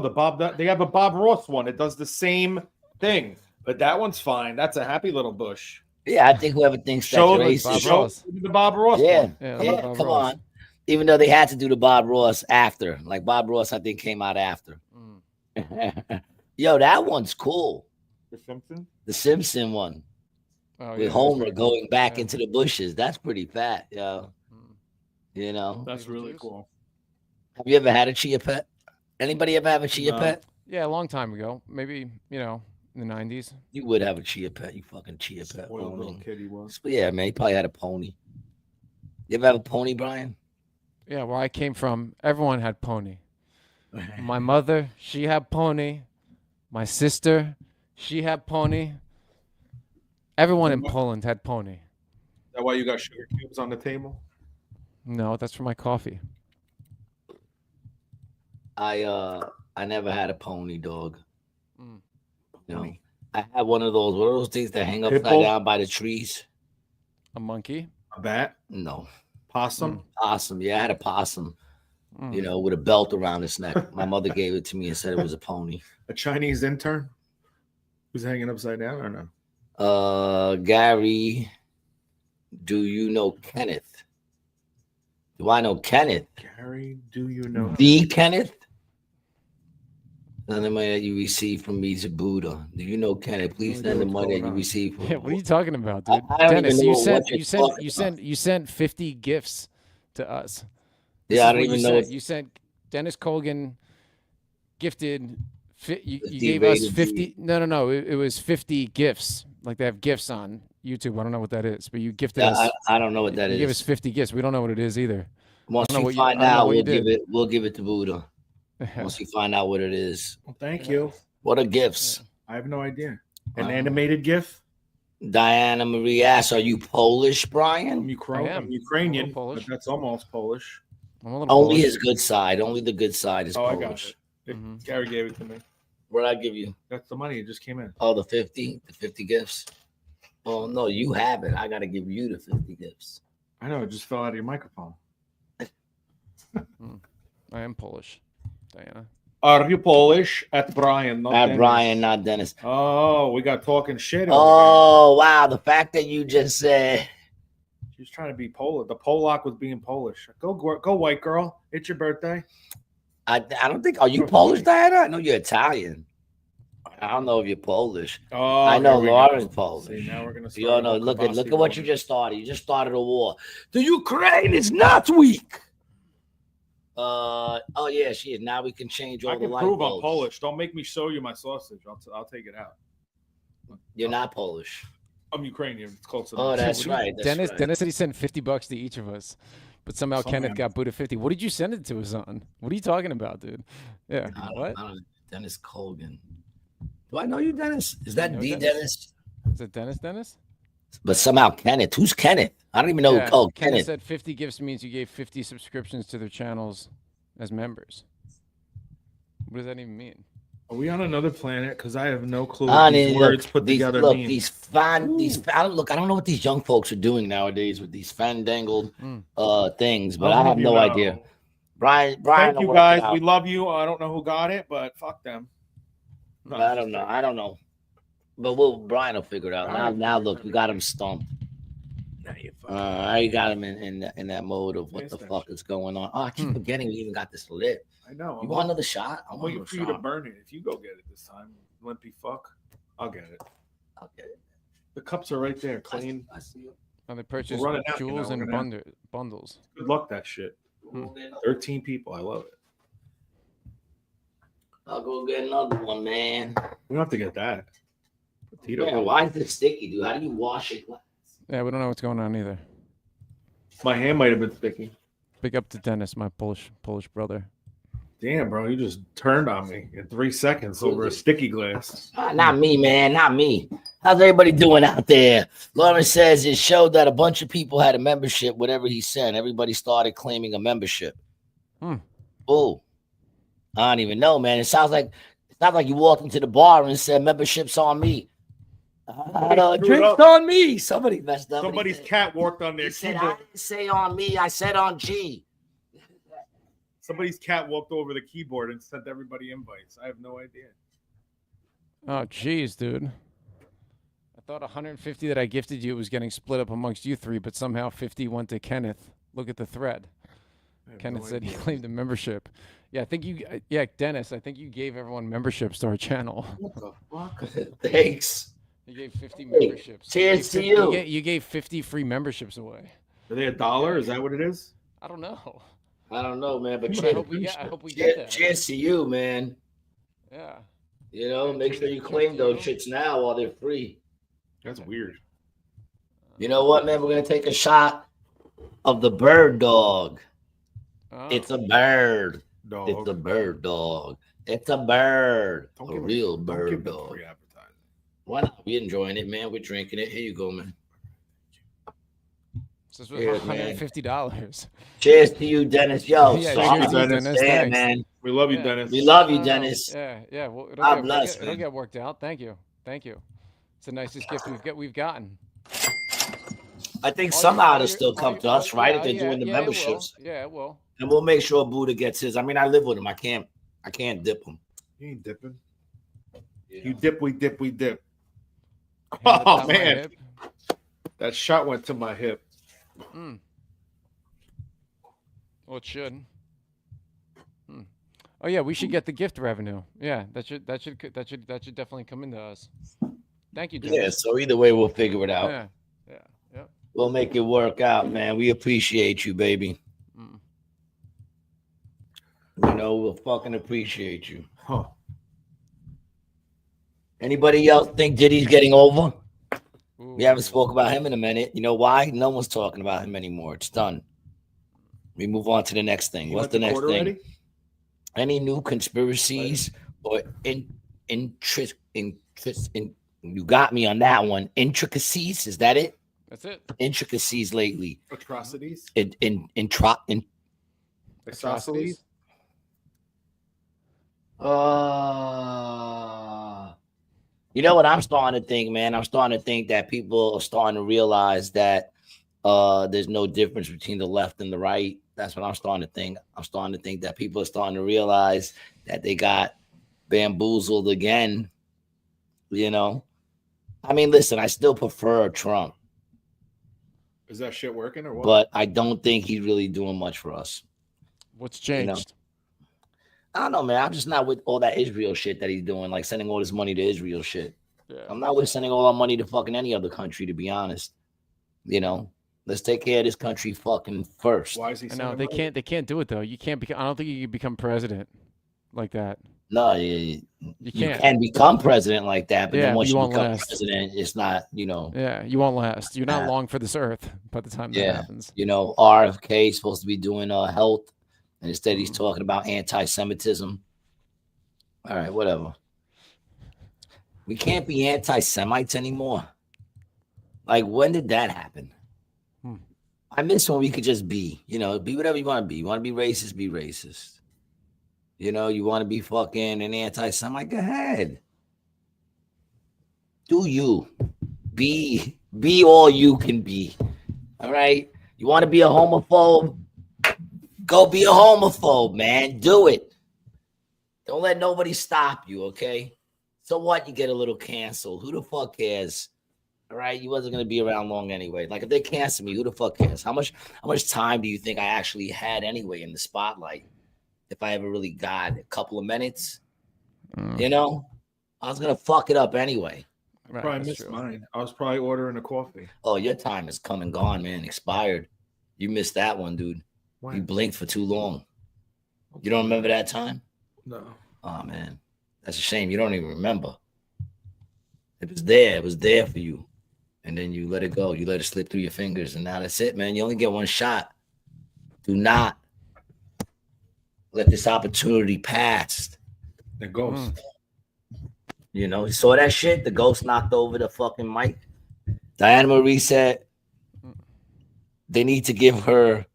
They have a Bob Ross one. It does the same thing, but that one's fine. That's a happy little bush. Yeah, I think whoever thinks that's Show Bob racist. Ross. the Bob Ross Yeah, one. Yeah, yeah, Bob come Ross. on. Even though they had to do the Bob Ross after, like Bob Ross, I think came out after. Mm. Yo, that one's cool. The Simpsons. The Simpson one Oh, with yeah, that's Homer pretty going cool. back Yeah. into the bushes. That's pretty fat, yo. Mm. You know, That's Maple really juice? cool. have you ever had a chia pet? Anybody ever have a chia No. pet? Yeah, a long time ago. Maybe, in the 90s. You would have a chia pet. You fucking chia pet. Spoiled little owning. kid he was. Yeah, man. He probably had a pony. You ever have a pony, Brian? Yeah, where I came from, everyone had pony. My mother, she had pony. My sister, she had pony. Everyone in Poland had pony. Is that why you got sugar cubes on the table? No, that's for my coffee. I never had a pony, dog. Mm. You know, I had one of those. What are those things that hang upside Pitbull? down by the trees? A monkey? A bat? No, Possum? possum. Yeah, I had a possum. Mm. You know, with a belt around its neck. My mother gave it to me and said it was a pony. A Chinese intern? Who's hanging upside down or no? Gary, do you know Kenneth? Do I know Kenneth? Gary, do you know? The Kenneth? Send the money that you received from me to Buddha. Do you know Kenneth? Please What's send the going money that you on? received from Yeah, what are you talking about, dude? I don't Dennis, even you know sent what you're you sent talking you sent you sent 50 gifts to us. This Yeah, I is don't what even you know. sent. You sent Dennis Colgan gifted you 50 gave us rated 50 G. no, it was 50 gifts. Like they have gifts on YouTube. I don't know what that is, but you gifted us. I don't know what that you gave us is. 50 gifts. We don't know what it is either. Once I don't know you what find I don't know out, what you we'll did. give it to Buddha. Once you find out what it is. Well, thank you. What are gifts? I have no idea. An Wow. animated GIF? Diana Marie asks, are you Polish, I'm Brian? I am. I'm Ukrainian, I'm a little Polish. but that's almost Polish. I'm a little Only Polish. his good side. Only the good side is Oh, I got Polish. it. Mhm. Gary gave it to me. What I give you? That's the money. It just came in. Oh, the 50 gifts. Oh no, you have it. I gotta give you the 50 gifts. I know. It just fell out of your microphone. I am Polish, Diana. Are you Polish? At Brian, not Not Dennis. Brian, not Dennis. Oh, we got talking shit. Over Oh wow, the fact that you just said here. She was trying to be Polish. The Polak was being Polish. Go, white girl. It's your birthday. I don't think. Are you Polish, Diana? I know you're Italian. I don't know if you're Polish. Oh, I know here we go. Lauren's Polish. See, now we're gonna. You all know. Look at what you just started. You just started a war. The Ukraine is not weak. Oh yeah, she is. Now we can change all I the can light prove bulbs. I'm Polish. Don't make me show you my sausage. I'll take it out. You're not Polish. I'm Ukrainian. It's close Oh, enough. that's right. That's Dennis right. Dennis said he sent $50 to each of us, but somehow Kenneth Somehow. got Buddha 50. What did you send it to us on? What are you talking about, dude? Yeah. What? I don't, Dennis Colgan. Do I know you, Dennis? Is that know the Dennis? Dennis? Is it Dennis? Dennis? But somehow Kenneth. Who's Kenneth? I don't even know. Yeah, Oh, Kenneth Kenneth. said 50 gifts means you gave 50 subscriptions to their channels as members. What does that even mean? Are we on another planet? Because I have no clue what these words put together look, mean. I don't know what these young folks are doing nowadays with these fandangled things, but I have no idea. Brian, Thank will you work it guys. out. We love you. I don't know who got it, but fuck them. No, I don't know. But Brian will figure it out. Now look, we got him stumped. Now you I got him in that mode of what Yes, the that's fuck is going on. Oh, I keep forgetting we even got this lit. I know. You want another shot? I'm waiting for you to burn it. If you go get it this time, limpy fuck, I'll get it. Okay. The cups are right there, clean. I see it. And they purchase running out, jewels we're and gonna bundles. Good luck, that shit. 13 people. I love it. I'll go get another one, man. We don't have to get that. Potato. Man, why is it sticky, dude? How do you wash it? Yeah, we don't know what's going on either. My hand might have been sticky. Big up to Dennis, my Polish brother. Damn, bro, you just turned on me in 3 seconds over a sticky glass. Not me, man. Not me. How's everybody doing out there? Lauren says it showed that a bunch of people had a membership. Whatever he said, everybody started claiming a membership. Oh, I don't even know, man. It sounds like you walked into the bar and said memberships on me. Drinks on me. Somebody messed up. Somebody's cat walked on their said, keyboard. I didn't say on me. I said on G. Somebody's cat walked over the keyboard and sent everybody invites. I have no idea. Oh, jeez, dude. I thought 150 that I gifted you was getting split up amongst you three, but somehow 50 went to Kenneth. Look at the thread. Kenneth said he claimed a membership. Yeah, I think you. Yeah, Dennis, I think you gave everyone memberships to our channel. What the fuck? Thanks. You gave 50 memberships. Cheers to you. You gave 50 free memberships away. Are they $1? Is that what it is? I don't know. I don't know, man. But I hope we get that. Cheers to you, man. Yeah. You know, make sure you claim those shits now while they're free. That's weird. You know what, man? We're gonna take a shot of the bird dog. Oh. It's a bird. Dog. It's a bird dog. It's a bird. Don't A give real don't bird give them dog. free advertising. Why not? We enjoying it, man. We're drinking it. Here you go, man. This was Cheers, man. $150. Cheers to you, Dennis. Yo, Yeah, so cheers, I'm Dennis. saying, Thanks. man. We love you, Yeah. Dennis. We love you, Dennis. Yeah. Well, God bless, it'll man. get worked out. Thank you. It's the nicest gift we've gotten. I think somehow it'll still come to us, right? If they're doing the memberships. Yeah, it will. And we'll make sure Buddha gets his. I mean, I live with him. I can't dip him. You ain't dipping. You You dip, we dip, we dip. Hand on top Oh of my man, hip. that shot went to my hip. Well, it should. Oh yeah, we should get the gift revenue. Yeah, that should definitely come into us. Thank you, Dennis. Yeah, so either way, we'll figure it out. Yeah. We'll make it work out, man. We appreciate you, baby. You know, we'll fucking appreciate you. Huh. Anybody else think Diddy's getting over? Ooh. We haven't spoke about him in a minute. You know why? No one's talking about him anymore. It's done. We move on to the next thing. You What's went the to next court thing? already? Any new conspiracies or you got me on that one. Intricacies, is that it? That's it. Intricacies lately. Atrocities. Atrocities. You know what I'm starting to think, man? I'm starting to think that people are starting to realize that there's no difference between the left and the right. That's what I'm starting to think. I'm starting to think that people are starting to realize that they got bamboozled again. You know? I mean, listen, I still prefer Trump. Is that shit working or what? But I don't think he's really doing much for us. What's changed? You know? I don't know, man. I'm just not with all that Israel shit that he's doing, like sending all this money to Israel shit. Yeah. I'm not with sending all our money to fucking any other country, to be honest. You know, let's take care of this country fucking first. Why is he? I know they can't do it though. You can't become. I don't think you can become president like that. No, You you can't. can become president like that, but Yeah, then once you you won't become last. president, it's not, you know. Yeah, you won't last. You're not long for this earth by the time that Yeah, happens. you know, RFK is supposed to be doing health, and instead he's talking about anti-Semitism. All right, whatever. We can't be anti-Semites anymore. Like, when did that happen? I miss when we could just be, you know, be whatever you want to be. You want to be racist, be racist. You know, you want to be fucking an anti-Semite, go ahead. Do you. Be all you can be. All right? You want to be a homophobe? Go be a homophobe, man. Do it. Don't let nobody stop you, okay? So what? You get a little canceled. Who the fuck cares? All right, you wasn't gonna be around long anyway. Like if they cancel me, who the fuck cares? How much time do you think I actually had anyway in the spotlight? If I ever really got a couple of minutes, you know, I was gonna fuck it up anyway. Right, Probably that's missed true. mine. I was probably ordering a coffee. Oh, your time is come and gone, man. Expired. You missed that one, dude. When? You blinked for too long. You don't remember that time? No. Oh man, that's a shame. You don't even remember. It was there. It was there for you, and then you let it go. You let it slip through your fingers, and now that's it, man. You only get one shot. Do not let this opportunity pass. The ghost. You know, you saw that shit. The ghost knocked over the fucking mic. Diana Marie said they need to give her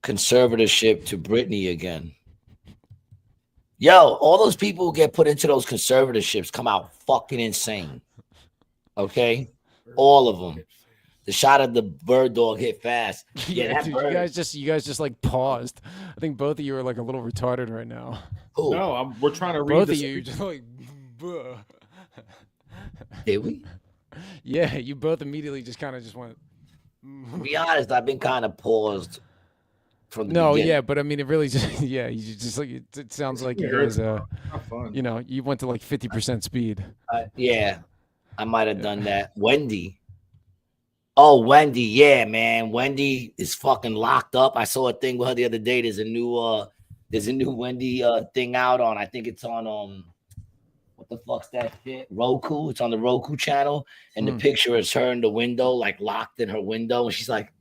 conservatorship to Britney again. Yo, all those people who get put into those conservatorships come out fucking insane. Okay? All of them. The shot of the bird dog hit fast. Yeah, that dude, bird. you guys just like paused. I think both of you are like a little retarded right now. Who? No, we're trying to read Both of this. you just like. Buh. Did we? Yeah, you both immediately just kind of just went. To be honest, I've been kind of paused from the No, beginning. yeah, but I mean, it really just you just like it sounds like you guys Not fun. you went to like 50% speed. Yeah, I might have done that. Wendy. Oh, Wendy, yeah, man. Wendy is fucking locked up. I saw a thing with her the other day. There's a new Wendy thing out on. I think it's on what the fuck's that shit? Roku. It's on the Roku channel, and the picture is her in the window, like locked in her window, and she's like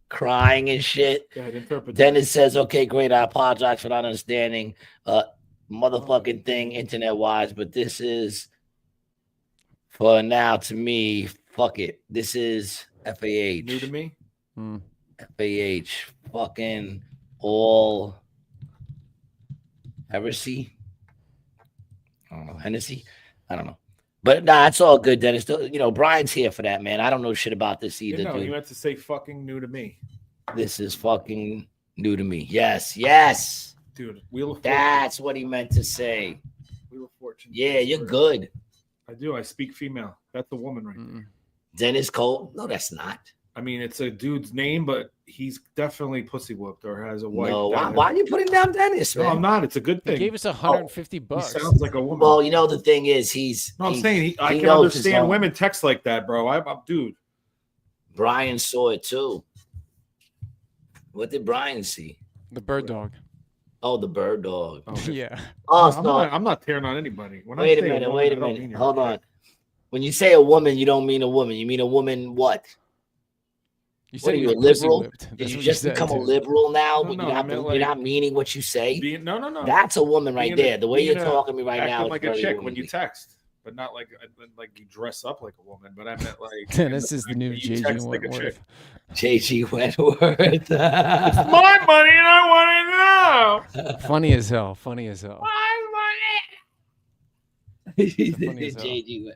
crying and shit. Then it says, "Okay, great. I apologize for not understanding motherfucking thing internet wise, but this is for now to me. Fuck it. This is FAH. New to me. FAH. Fucking all heresy. I don't know. Hennessy. I don't know. But nah, it's all good, Dennis. You know, Brian's here for that, man. I don't know shit about this either, dude. You meant to say fucking new to me. This is fucking new to me. Yes. Dude, Wheel of Fortune. That's what he meant to say. Wheel of Fortune. Yeah, you're good. I do. I speak female. That's a woman right there. Dennis Cole? No, that's not. I mean, it's a dude's name, but he's definitely pussy whooped or has a wife. No, why are you putting down Dennis, man? No, I'm not. It's a good thing. He gave us $150. He sounds like a woman. Well, you know, the thing is, I'm saying I can understand women text like that, bro. I'm dude. Brian saw it too. What did Brian see? The bird dog. Oh, the bird dog. Okay. Yeah. Oh, I'm not tearing on anybody. When wait a minute. Hold on. When you say a woman, you don't mean a woman. You mean a woman what? You said you a liberal? Did you just become a liberal now? You're not meaning what you say? No. That's a woman right there. The way you're talking to me right now. Like a chick when you text, but not like you dress up like a woman. But I meant like. This is the new JG Wentworth. JG Wentworth. It's my money and I want it now. Funny as hell. My money. JG Wentworth.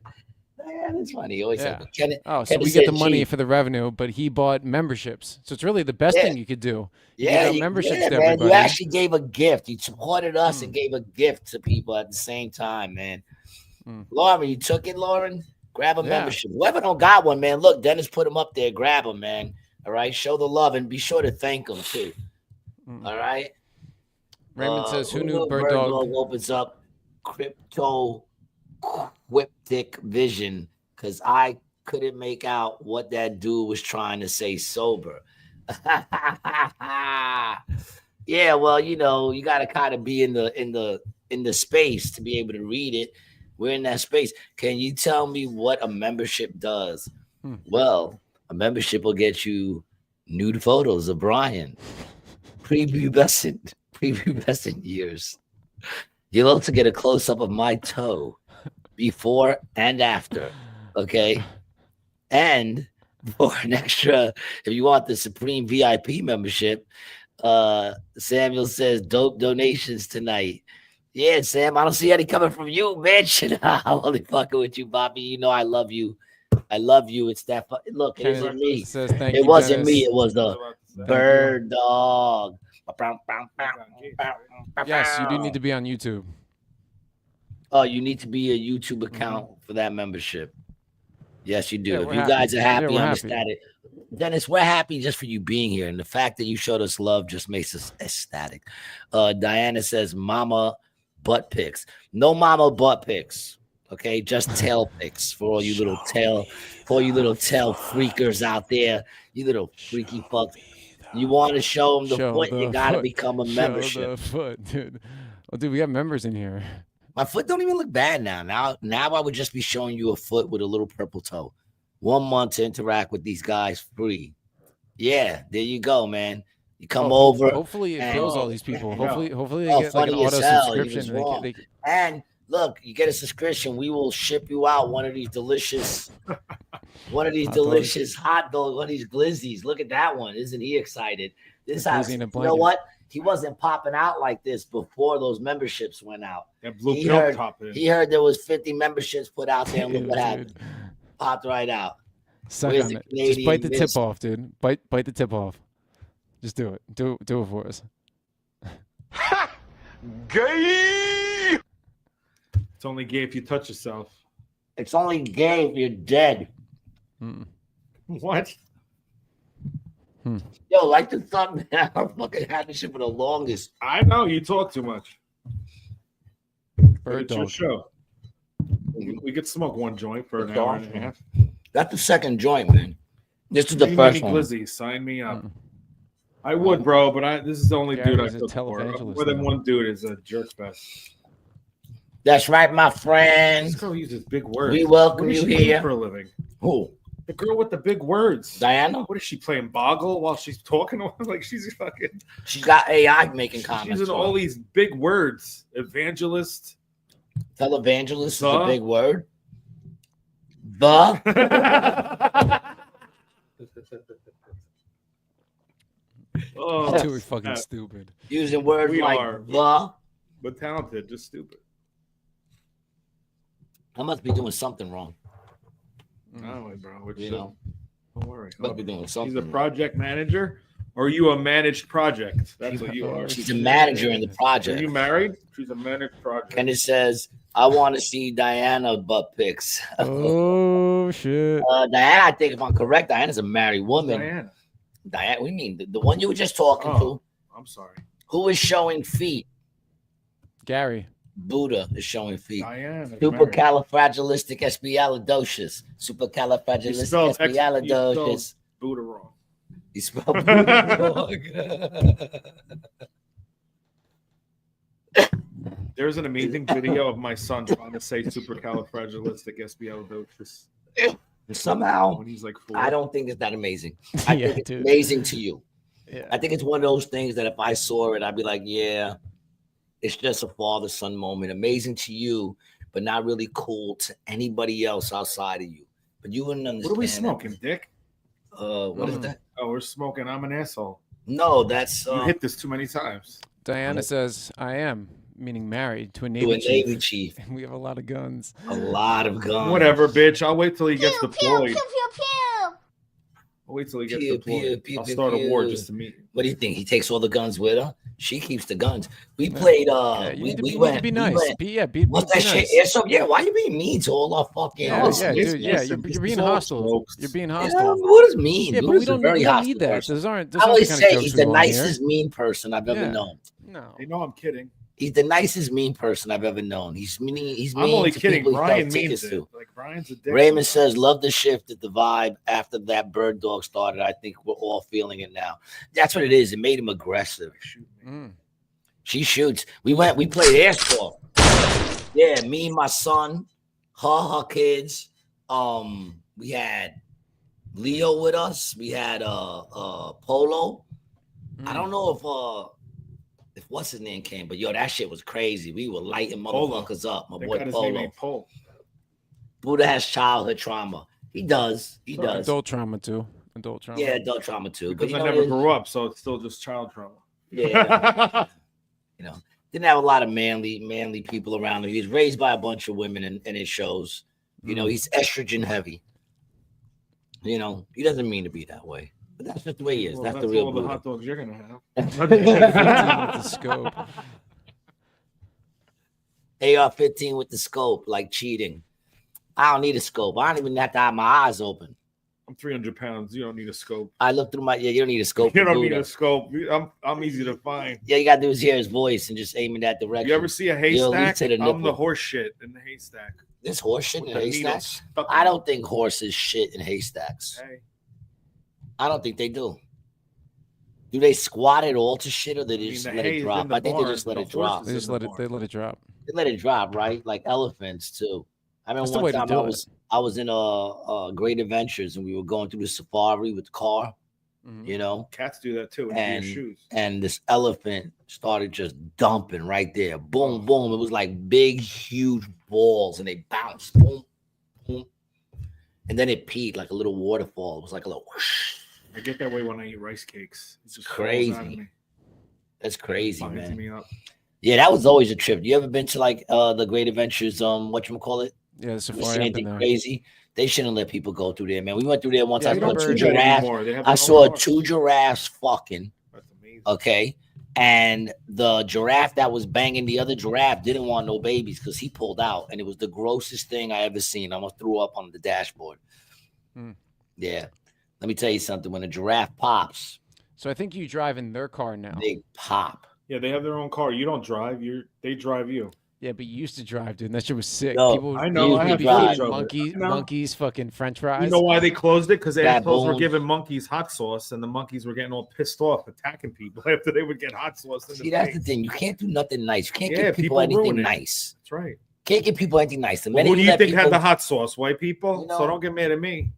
Yeah, that's funny. He always said, so we get the money for the revenue, but he bought memberships. So it's really the best thing you could do. Memberships to everybody. You actually gave a gift. You supported us and gave a gift to people at the same time, man. Lauren, you took it, Lauren? Grab a membership. Whoever don't got one, man, look, Dennis put him up there. Grab him, man. All right? Show the love and be sure to thank him, too. All right? Raymond says, who knew Bird Dog opens up crypto cryptic vision because I couldn't make out what that dude was trying to say sober. Yeah, well, you know, you got to kind of be in the space to be able to read it. We're in that space. Can you tell me what a membership does? Well, a membership will get you nude photos of Brian, prepubescent years. You'll also get a close up of my toe. Before and after, okay? And for an extra, if you want the Supreme VIP membership, Samuel says, dope donations tonight. Yeah, Sam, I don't see any coming from you, bitch. I'm only fucking with you, Bobby. You know I love you. I love you. It's that. Look, it isn't me. It wasn't me. It was the bird dog. Yes, you do need to be on YouTube. Oh, you need to be a YouTube account for that membership. Yes, you do. Yeah, if you guys are happy, I'm ecstatic. Dennis, we're happy just for you being here. And the fact that you showed us love just makes us ecstatic. Diana says, mama butt pics. No mama butt pics. Okay, just tail pics for all you little tail freakers out there. You little freaky fucks. You want to show them the Show foot? You the got to foot. become a Show membership. the foot, dude. Oh, dude, we got members in here. My foot don't even look bad now. Now I would just be showing you a foot with a little purple toe. 1 month to interact with these guys free. Yeah, there you go, man. You come over. Hopefully, it bills all these people. Hopefully, they Oh, get like an funny as auto hell. He was subscription. wrong. And look, you get a subscription. We will ship you out one of these delicious hot dogs, one of these glizzies. Look at that one. Isn't he excited? This house, you know what? He wasn't popping out like this before those memberships went out. That blue pill top in. He heard there was 50 memberships put out there, and look what happened. Popped right out. Suck on it. Just bite the tip off, dude. Bite the tip off. Just do it. Do it for us. Gay. It's only gay if you touch yourself. It's only gay if you're dead. What? Yo, like the thumbnail. I fucking had this shit for the longest. I know you talk too much. Bird it's your show. We could smoke one joint for an hour and a half. That's the second joint, man. This is the first one. Glizzy, sign me up. I would, bro, but this is the only dude I cook for. More than one dude is a jerk fest. That's right, my friend. This girl uses big words. We welcome you here for a living. Who? The girl with the big words. Diana? What is she playing Boggle while she's talking? Like she's fucking. She's got AI making comments. She's in all these big words. Evangelist. Televangelist is a big word. The. Oh, too fucking stupid. Using words like the. But talented, just stupid. I must be doing something wrong. No, bro. You know, don't worry. Must be doing something. He's a project manager, or are you a managed project? That's what you are. She's a manager in the project. Are you married? She's a managed project. And it says, "I want to see Diana butt pics." Oh shit! Diana, I think if I'm correct, Diana's a married woman. Diana, what do you mean? The one you were just talking to? I'm sorry. Who is showing feet? Gary. Buddha is showing feet. Diana. Supercalifragilisticexpialidocious. Supercalifragilisticexpialidocious. Buddha wrong. You spelled Buddha wrong. There's an amazing video of my son trying to say supercalifragilisticexpialidocious. Somehow, when he's like 4. I don't think it's that amazing. I think it's amazing to you. Yeah. I think it's one of those things that if I saw it, I'd be like, yeah, it's just a father-son moment. Amazing to you, but not really cool to anybody else outside of you. But you wouldn't understand. What are we smoking, Dick? What is that? Oh, we're smoking I'm an asshole. No, that's... you hit this too many times. Diana says, I am, meaning married to a Navy chief. And we have a lot of guns. A lot of guns. Whatever, bitch. I'll wait till he gets deployed. Pew, pew, pew. I'll wait till he gets deployed. I'll start a war just to meet him. What do you think? He takes all the guns with her? She keeps the guns. We played. We went to be nice. What's that shit? Nice. So yeah, why are you being mean to all our fucking? Dude. You're being hostile. You're being hostile. What does mean? Yeah, but we don't need that. Those aren't. I always say he's the nicest mean person I've ever known. No, you know I'm kidding. He's the nicest mean person I've ever known. He's mean. He's mean. I'm only to kidding. People Brian he means it. to. Like Brian's a dick. Raymond says, "Love the shift at the vibe after that bird dog started. I think we're all feeling it now. That's what it is. It made him aggressive. She shoots. We played airsoft. Yeah, me, my son, her kids. We had Leo with us. We had Polo. I don't know if what's his name came, but yo, that shit was crazy. We were lighting motherfuckers up. My boy Polo. Buddha has childhood trauma. He does. Adult trauma too. Yeah, adult trauma too. Because I never grew up, so it's still just child trauma. Yeah. You know, didn't have a lot of manly people around him. He was raised by a bunch of women, and it shows. You know, he's estrogen heavy. You know, he doesn't mean to be that way, but that's just the way he is. That's the real. All the hot dogs you're gonna have. With the scope. AR-15 with the scope, like cheating. I don't need a scope. I don't even have to have my eyes open. I'm 300 pounds. You don't need a scope. I looked through my. Yeah, you don't need a scope. You don't need a scope. I'm easy to find. Yeah, you gotta do is hear his voice and just aim in that direction. You ever see a haystack? I'm the horse shit in the haystack. This horse shit in haystacks? I don't think horses shit in haystacks. Hey. I don't think they do. Do they squat it all to shit, or they just let it drop? I think they just let it drop. They just let it. They let it drop. They let it drop, right? Like elephants too. I mean, one time I was in a Great Adventures, and we were going through the safari with the car. Mm-hmm. You know, cats do that too. And your shoes. And this elephant started just dumping right there. Boom, boom. It was like big, huge balls, and they bounced. Boom, boom. And then it peed like a little waterfall. It was like a little whoosh. I get that way when I eat rice cakes. It's just crazy. That's crazy, man. Me up. Yeah, that was always a trip. You ever been to like the Great Adventures? Whatchamacallit? Yeah, the safari. Anything crazy? They shouldn't let people go through there, man. We went through there once. I saw two giraffes. I saw two giraffes fucking. That's amazing. Okay. And the giraffe that was banging the other giraffe didn't want no babies because he pulled out. And it was the grossest thing I ever seen. I almost threw up on the dashboard. Yeah. Let me tell you something. When a giraffe pops. So I think you drive in their car now. They pop. Yeah, they have their own car. You don't drive. They drive you. Yeah, but you used to drive, dude. And that shit was sick. No, people, I know. I have monkeys, fucking French fries. You know why they closed it? Because assholes were giving monkeys hot sauce, and the monkeys were getting all pissed off, attacking people after they would get hot sauce. See, that's the thing. You can't do nothing nice. You can't give people anything nice. That's right. Can't give people anything nice. Well, who do you think had the hot sauce? White people. You know, so don't get mad at me.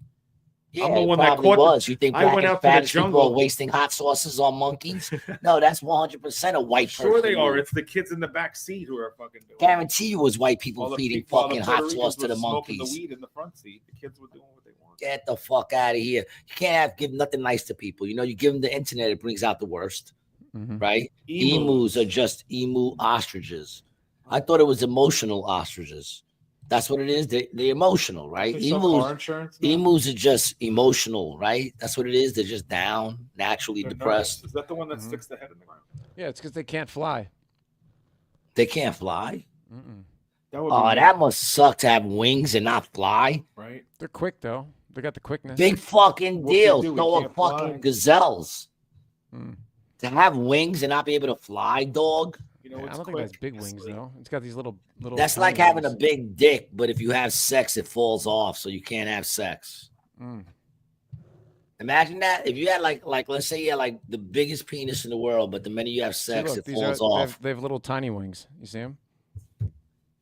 Yeah, I'm the one that caught. You think black and Spanish people are wasting hot sauces on monkeys? No, that's 100% a white person. Sure they are. It's the kids in the back seat who are fucking doing it. Guarantee you it was white people feeding fucking hot sauce to the monkeys. The weed in the front seat. The kids were doing what they want. Get the fuck out of here. You can't give nothing nice to people. You know, you give them the internet, it brings out the worst. Right? Emus are just emu ostriches. I thought it was emotional ostriches. That's what it is. They're emotional, right? Emus are just emotional, right? That's what it is. They're just down, naturally depressed. Nervous. Is that the one that sticks the head in the ground? Yeah, it's because they can't fly. They can't fly? That must suck to have wings and not fly. Right. They're quick, though. They got the quickness. Big fucking deal. So fucking gazelles. To have wings and not be able to fly, dog. You know, I don't think it has big wings though. It's got these little. That's like having a big dick, but if you have sex, it falls off, so you can't have sex. Imagine that if you had like let's say you had like the biggest penis in the world, but the minute you have sex, it falls off. They have little tiny wings. You see them?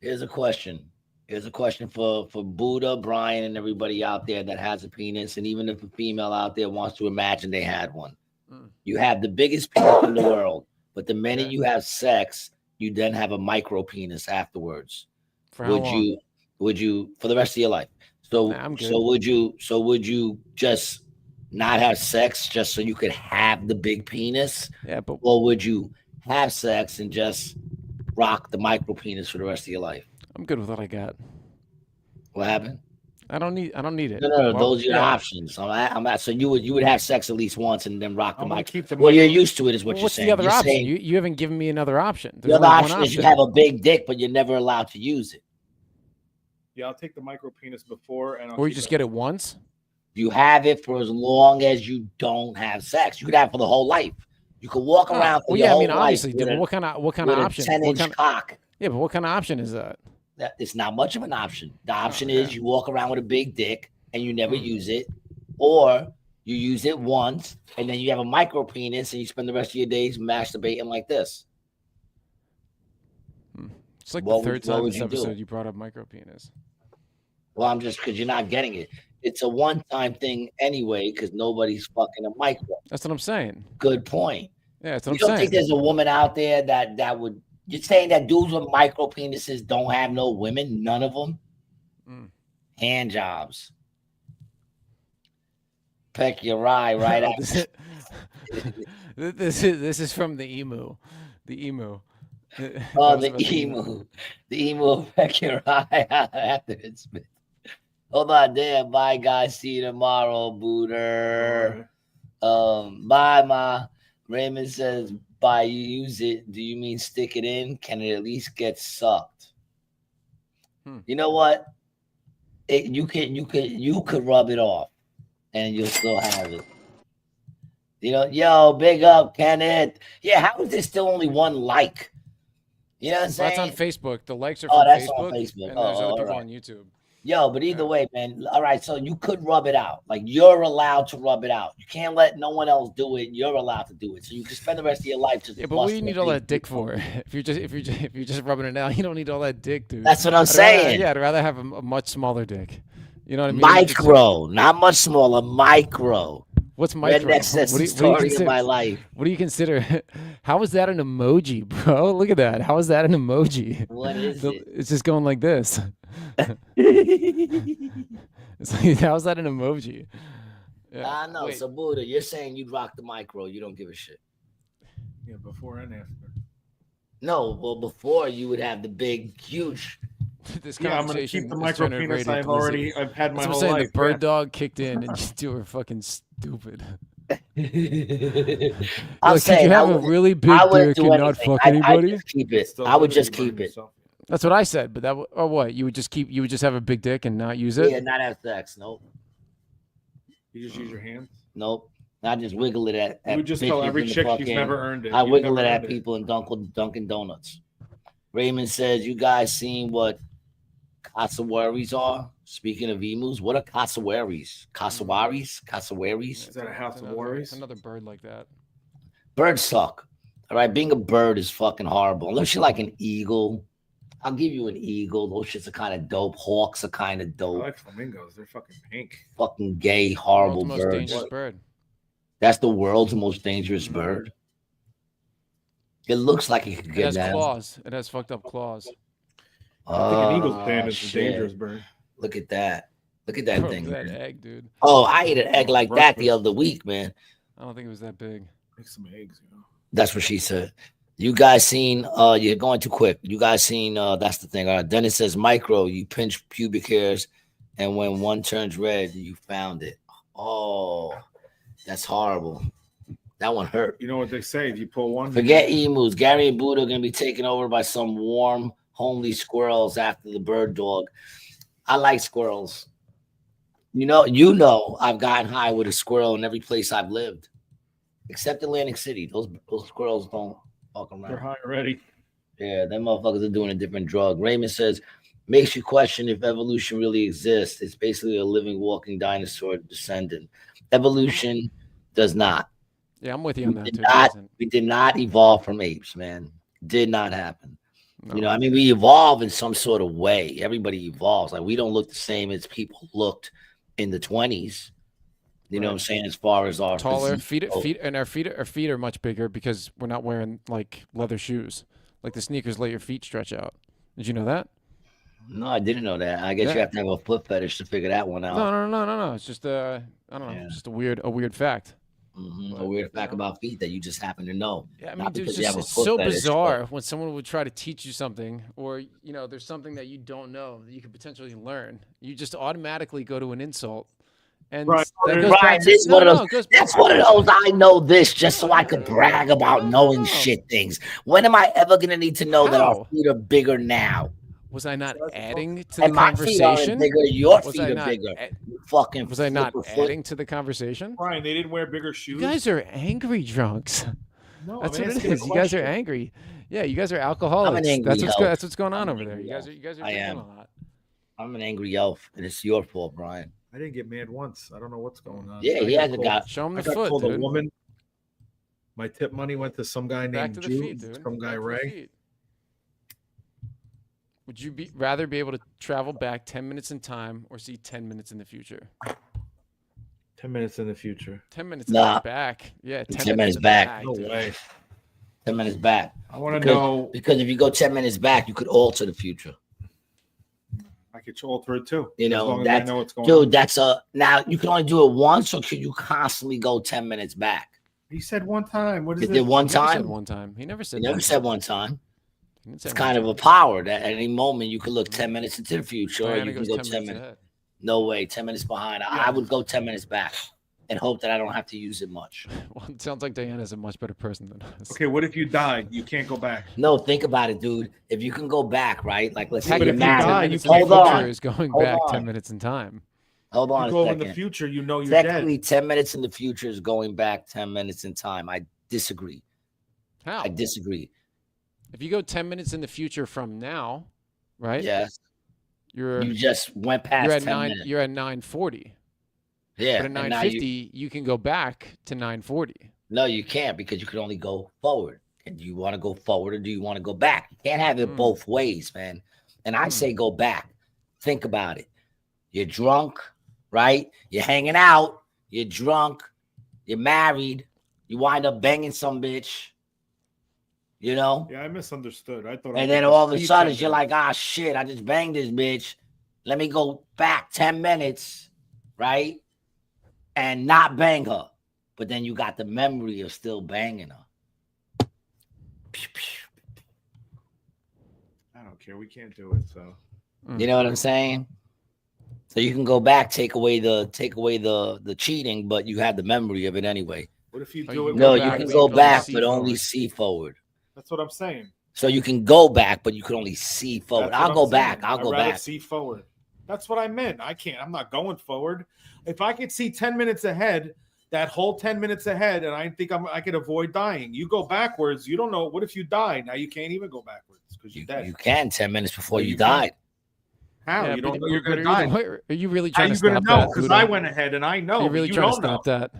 Here's a question. Here's a question for Buddha, Brian, and everybody out there that has a penis, and even if a female out there wants to imagine they had one. You have the biggest penis in the world. But the minute you have sex, you then have a micro penis afterwards. Would you for the rest of your life? So would you just not have sex just so you could have the big penis? Yeah, or would you have sex and just rock the micro penis for the rest of your life? I'm good with what I got. What happened? I don't need it. No. Those are your options. So you would have sex at least once and then rock the mic. Well, you're used to it, is what you're saying. What's the other option? You haven't given me another option. The other option is you have a big dick, but you're never allowed to use it. Yeah, I'll take the micro penis before, or you just get it once. You have it for as long as you don't have sex. You could have it for the whole life. You could walk around. Obviously, dude. What kind of option? 10-inch cock. Yeah, but what kind of option is that? It's not much of an option. The option is you walk around with a big dick and you never use it, or you use it once and then you have a micro penis and you spend the rest of your days masturbating like this. It's like the third time this episode you brought up micro penis. Well, I'm just because you're not getting it. It's a one-time thing anyway because nobody's fucking a micro. That's what I'm saying. Good point. Yeah, that's what I'm saying. You don't think there's a woman out there that would? You're saying that dudes with micro penises don't have no women? None of them? Hand jobs. Peck your eye right out. This is from the emu. The emu. Oh, the emu. The emu will peck your eye after it's been. Hold on there. Bye, guys. See you tomorrow, Booter. Bye, Ma. Raymond says, by use it, do you mean stick it in? Can it at least get sucked? You know what? You could rub it off. and you'll still have it. You know, yo, big up, Kenneth. Yeah, how is there still only one like? You know what I'm Well, saying? that's on Facebook. The likes are Oh, from that's Facebook, on Facebook. and there's other all people right. on YouTube. Yo, but either way, man. All right, so you could rub it out. Like you're allowed to rub it out. You can't let no one else do it. You're allowed to do it. So you can spend the rest of your life just. Yeah, but what do you busting need a all big that dick for? If you're just rubbing it out, you don't need all that dick, dude. That's what I'm saying. I'd rather have a much smaller dick. You know what I mean? Micro, not much smaller. Micro. What's micro? Redneck says the story of my life. What do you consider? How is that an emoji, bro? Look at that. How is that an emoji? What is it? It's just going like this. It's like, how is that an emoji? Yeah. I know. Wait. So Buddha, you're saying you'd rock the micro. You don't give a shit. Yeah, before and after. No, well, before you would have the big, huge. This Yeah, I'm gonna conversation keep the is micro turning penis right into this. I've had my That's what I'm whole saying. life. The bird yeah. dog kicked in, and you two are fucking stupid. I'm Like, could saying you I have a wouldn't- really big I wouldn't dick do and not anything. fuck I'd anybody? just keep it. Still I would do it, just you burn keep it. yourself. That's what I said. But or what? You would just have a big dick and not use it? Yeah, not have sex. Nope. You just use your hands. Nope. I just wiggle it at You would just tell bitches every in the chick she's fucking- never earned it. I You've wiggle never it at earned people in Dunkin' Donuts. Raymond says, "You guys seen what cassowaries are? Speaking of emus, what are cassowaries? Cassowaries? Is that a house of It's worries? another bird like that. Birds suck. All right, being a bird is fucking horrible. Unless you're like an eagle, I'll give you an eagle. Those shits are kind of dope. Hawks are kind of I dope. like flamingos. They're fucking pink. Fucking gay, World's horrible most birds. dangerous bird. That's the world's most dangerous No. bird. It looks like it could It get has down. claws. It has fucked up claws. I think an eagle's Oh, fan is a shit. dangerous bird. Look at that. Look at that Bro, thing. that man. egg, dude. Oh, I ate an egg like that the Breakfast. other week, man. I don't think it was that big. Make some eggs, you know. That's what she said. You guys seen you're going too quick. You guys seen that's the thing. Dennis says micro, you pinch pubic hairs, and when one turns red, you found it. Oh, that's horrible. That one hurt. You know what they say? If you pull one, Forget emus. Gary and Buddha are gonna be taken over by some warm, homely squirrels after the bird dog. I like squirrels. You know, I've gotten high with a squirrel in every place I've lived, except Atlantic City. Those squirrels don't fuck they're around. high already. Yeah, them motherfuckers are doing a different drug. Raymond says, makes you question if evolution really exists. It's basically a living, walking dinosaur descendant. Evolution does not. Yeah, I'm with you on that, Did too. not. It doesn't. We did not evolve from apes, man. Did not happen. No. You know, I mean, we evolve in some sort of way. Everybody evolves. Like we don't look the same as people looked in the 20s. You know what I'm saying? As far as our Taller physique. our feet are much bigger because we're not wearing like leather shoes. Like the sneakers let your feet stretch out. Did you know that? No, I didn't know that. I guess Yeah. you have to have a foot fetish to figure that one out. No. It's just I don't know. Yeah. Just a weird fact. A weird fact about feet that you just happen to know. Yeah, I mean, Not dude, because it's you have a just foot so fetish, bizarre when someone would try to teach you something, or there's something that you don't know that you could potentially learn. You just automatically go to an insult, and Right. that goes Right, back to this one of those. it goes That's one of those. I know this just so I could brag about knowing No. shit things. When am I ever gonna need to know that our How? feet are bigger now? Was I not adding to the And my feet aren't conversation? bigger. Your Was feet I are not bigger. a- You fucking. Was I not flipper foot. adding to the conversation? Brian, they didn't wear bigger You shoes. guys are angry drunks. No, That's I'm what it asking a is. You guys are question. angry. Yeah, you guys are alcoholics. angry That's elf. that's what's going on I'm over an there. angry You guys are I drinking am. a lot. I'm an angry elf, and it's your fault, Brian. I didn't get mad once. I don't know what's going on. Yeah, I he got hasn't called- got. Show him I the got foot, told dude. a woman. My tip money went to some guy Back named to the Jude, feet, dude. some guy Back to the Ray. feet. Would you rather be able to travel back 10 minutes in time or see 10 minutes in the future? 10 minutes in the future. 10 minutes Nah. back. Yeah, 10, 10 minutes in the back. No dude. way. 10 minutes back. I want to Because- know. Because if you go 10 minutes back, you could alter the future. I could alter it too. You as know, long as I that's know what's going dude. on. That's a now you can only do it once, or could you constantly go 10 minutes back? He said one time. What is Is it? it one He never said time? one time. He never said. You never one said time. one time. He didn't say It's one kind of time. a power that at any moment you could look 10 minutes into the future, or Diana you can goes go 10 10 minutes minutes. ahead. No way, 10 minutes behind. I would go 10 minutes back and hope that I don't have to use it much. Well, it sounds like Diana's a much better person than us. Okay, what if you died? You can't go back. No, think about it, dude. If you can go back, right? Like let's say but you're if you married. die, you Minutes in the can't hold future on. is going Hold back on. 10 minutes in time. Hold on You a go in the second. future, you know you're Technically, dead. 10 minutes in the future is going back 10 minutes in time. I disagree. How? I disagree. If you go 10 minutes in the future from now, right? Yes. You're You just went past you're at 10 minutes. You're at 9:40. Yeah. But at and now 9:50, you can go back to 9:40. No, you can't because you can only go forward. And do you want to go forward or do you want to go back? You can't have it both ways, man. And I say go back. Think about it. You're drunk, right? You're hanging out. You're drunk. You're married. You wind up banging some bitch. You know? Yeah, I misunderstood. I thought. And then all of a sudden you're like, ah, shit, I just banged this bitch. Let me go back 10 minutes, right? And not bang her. But then you got the memory of still banging her. I don't care. We can't do it. So you know what I'm saying? So you can go back, take away the cheating, but you have the memory of it anyway. What if you do it? No, you can go back, but only see forward. That's what I'm saying. So you can go back, but you can only see forward. I'll go back. I'll go back. See forward. That's what I meant. I can't. I'm not going forward. If I could see 10 minutes ahead, that whole 10 minutes ahead, and I think I could avoid dying. You go backwards. You don't know. What if you die? Now you can't even go backwards because you're dead. You can 10 minutes before you died. How? Yeah, you don't know but you're going to die. Are you really How trying you to stop going to know? that? Because Buddha? I went ahead and I know. Are you really trying to stop that?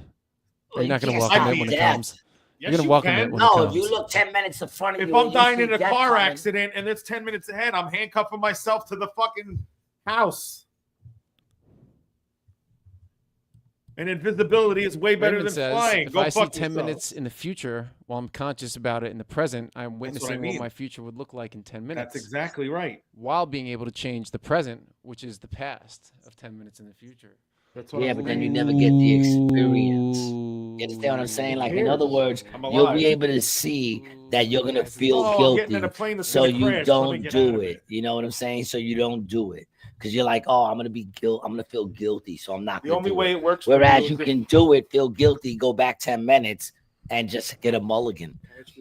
You're not going to welcome it when it comes. Yes, You're going to welcome it when it No, comes. if you look 10 minutes in front of if you. I'm dying in a car accident and it's 10 minutes ahead, I'm handcuffing myself to the fucking house. And invisibility is way better Raymond than says, flying. if Go I see fuck 10 yourself. minutes in the future while I'm conscious about it in the present, I'm witnessing what mean. my future would look like in 10 minutes. That's exactly right. While being able to change the present, which is the past of 10 minutes in the future. That's what Yeah, I'm but saying. then you never get the experience. You understand what I'm saying? Like, in other words, you'll be able to see that you're going to feel guilty. So you don't do it. You know what I'm saying? So you don't do it. Because you're like, oh, I'm going to feel guilty. So I'm not going to do it. The only way it works. Whereas you can do it, feel guilty, go back 10 minutes and just get a mulligan.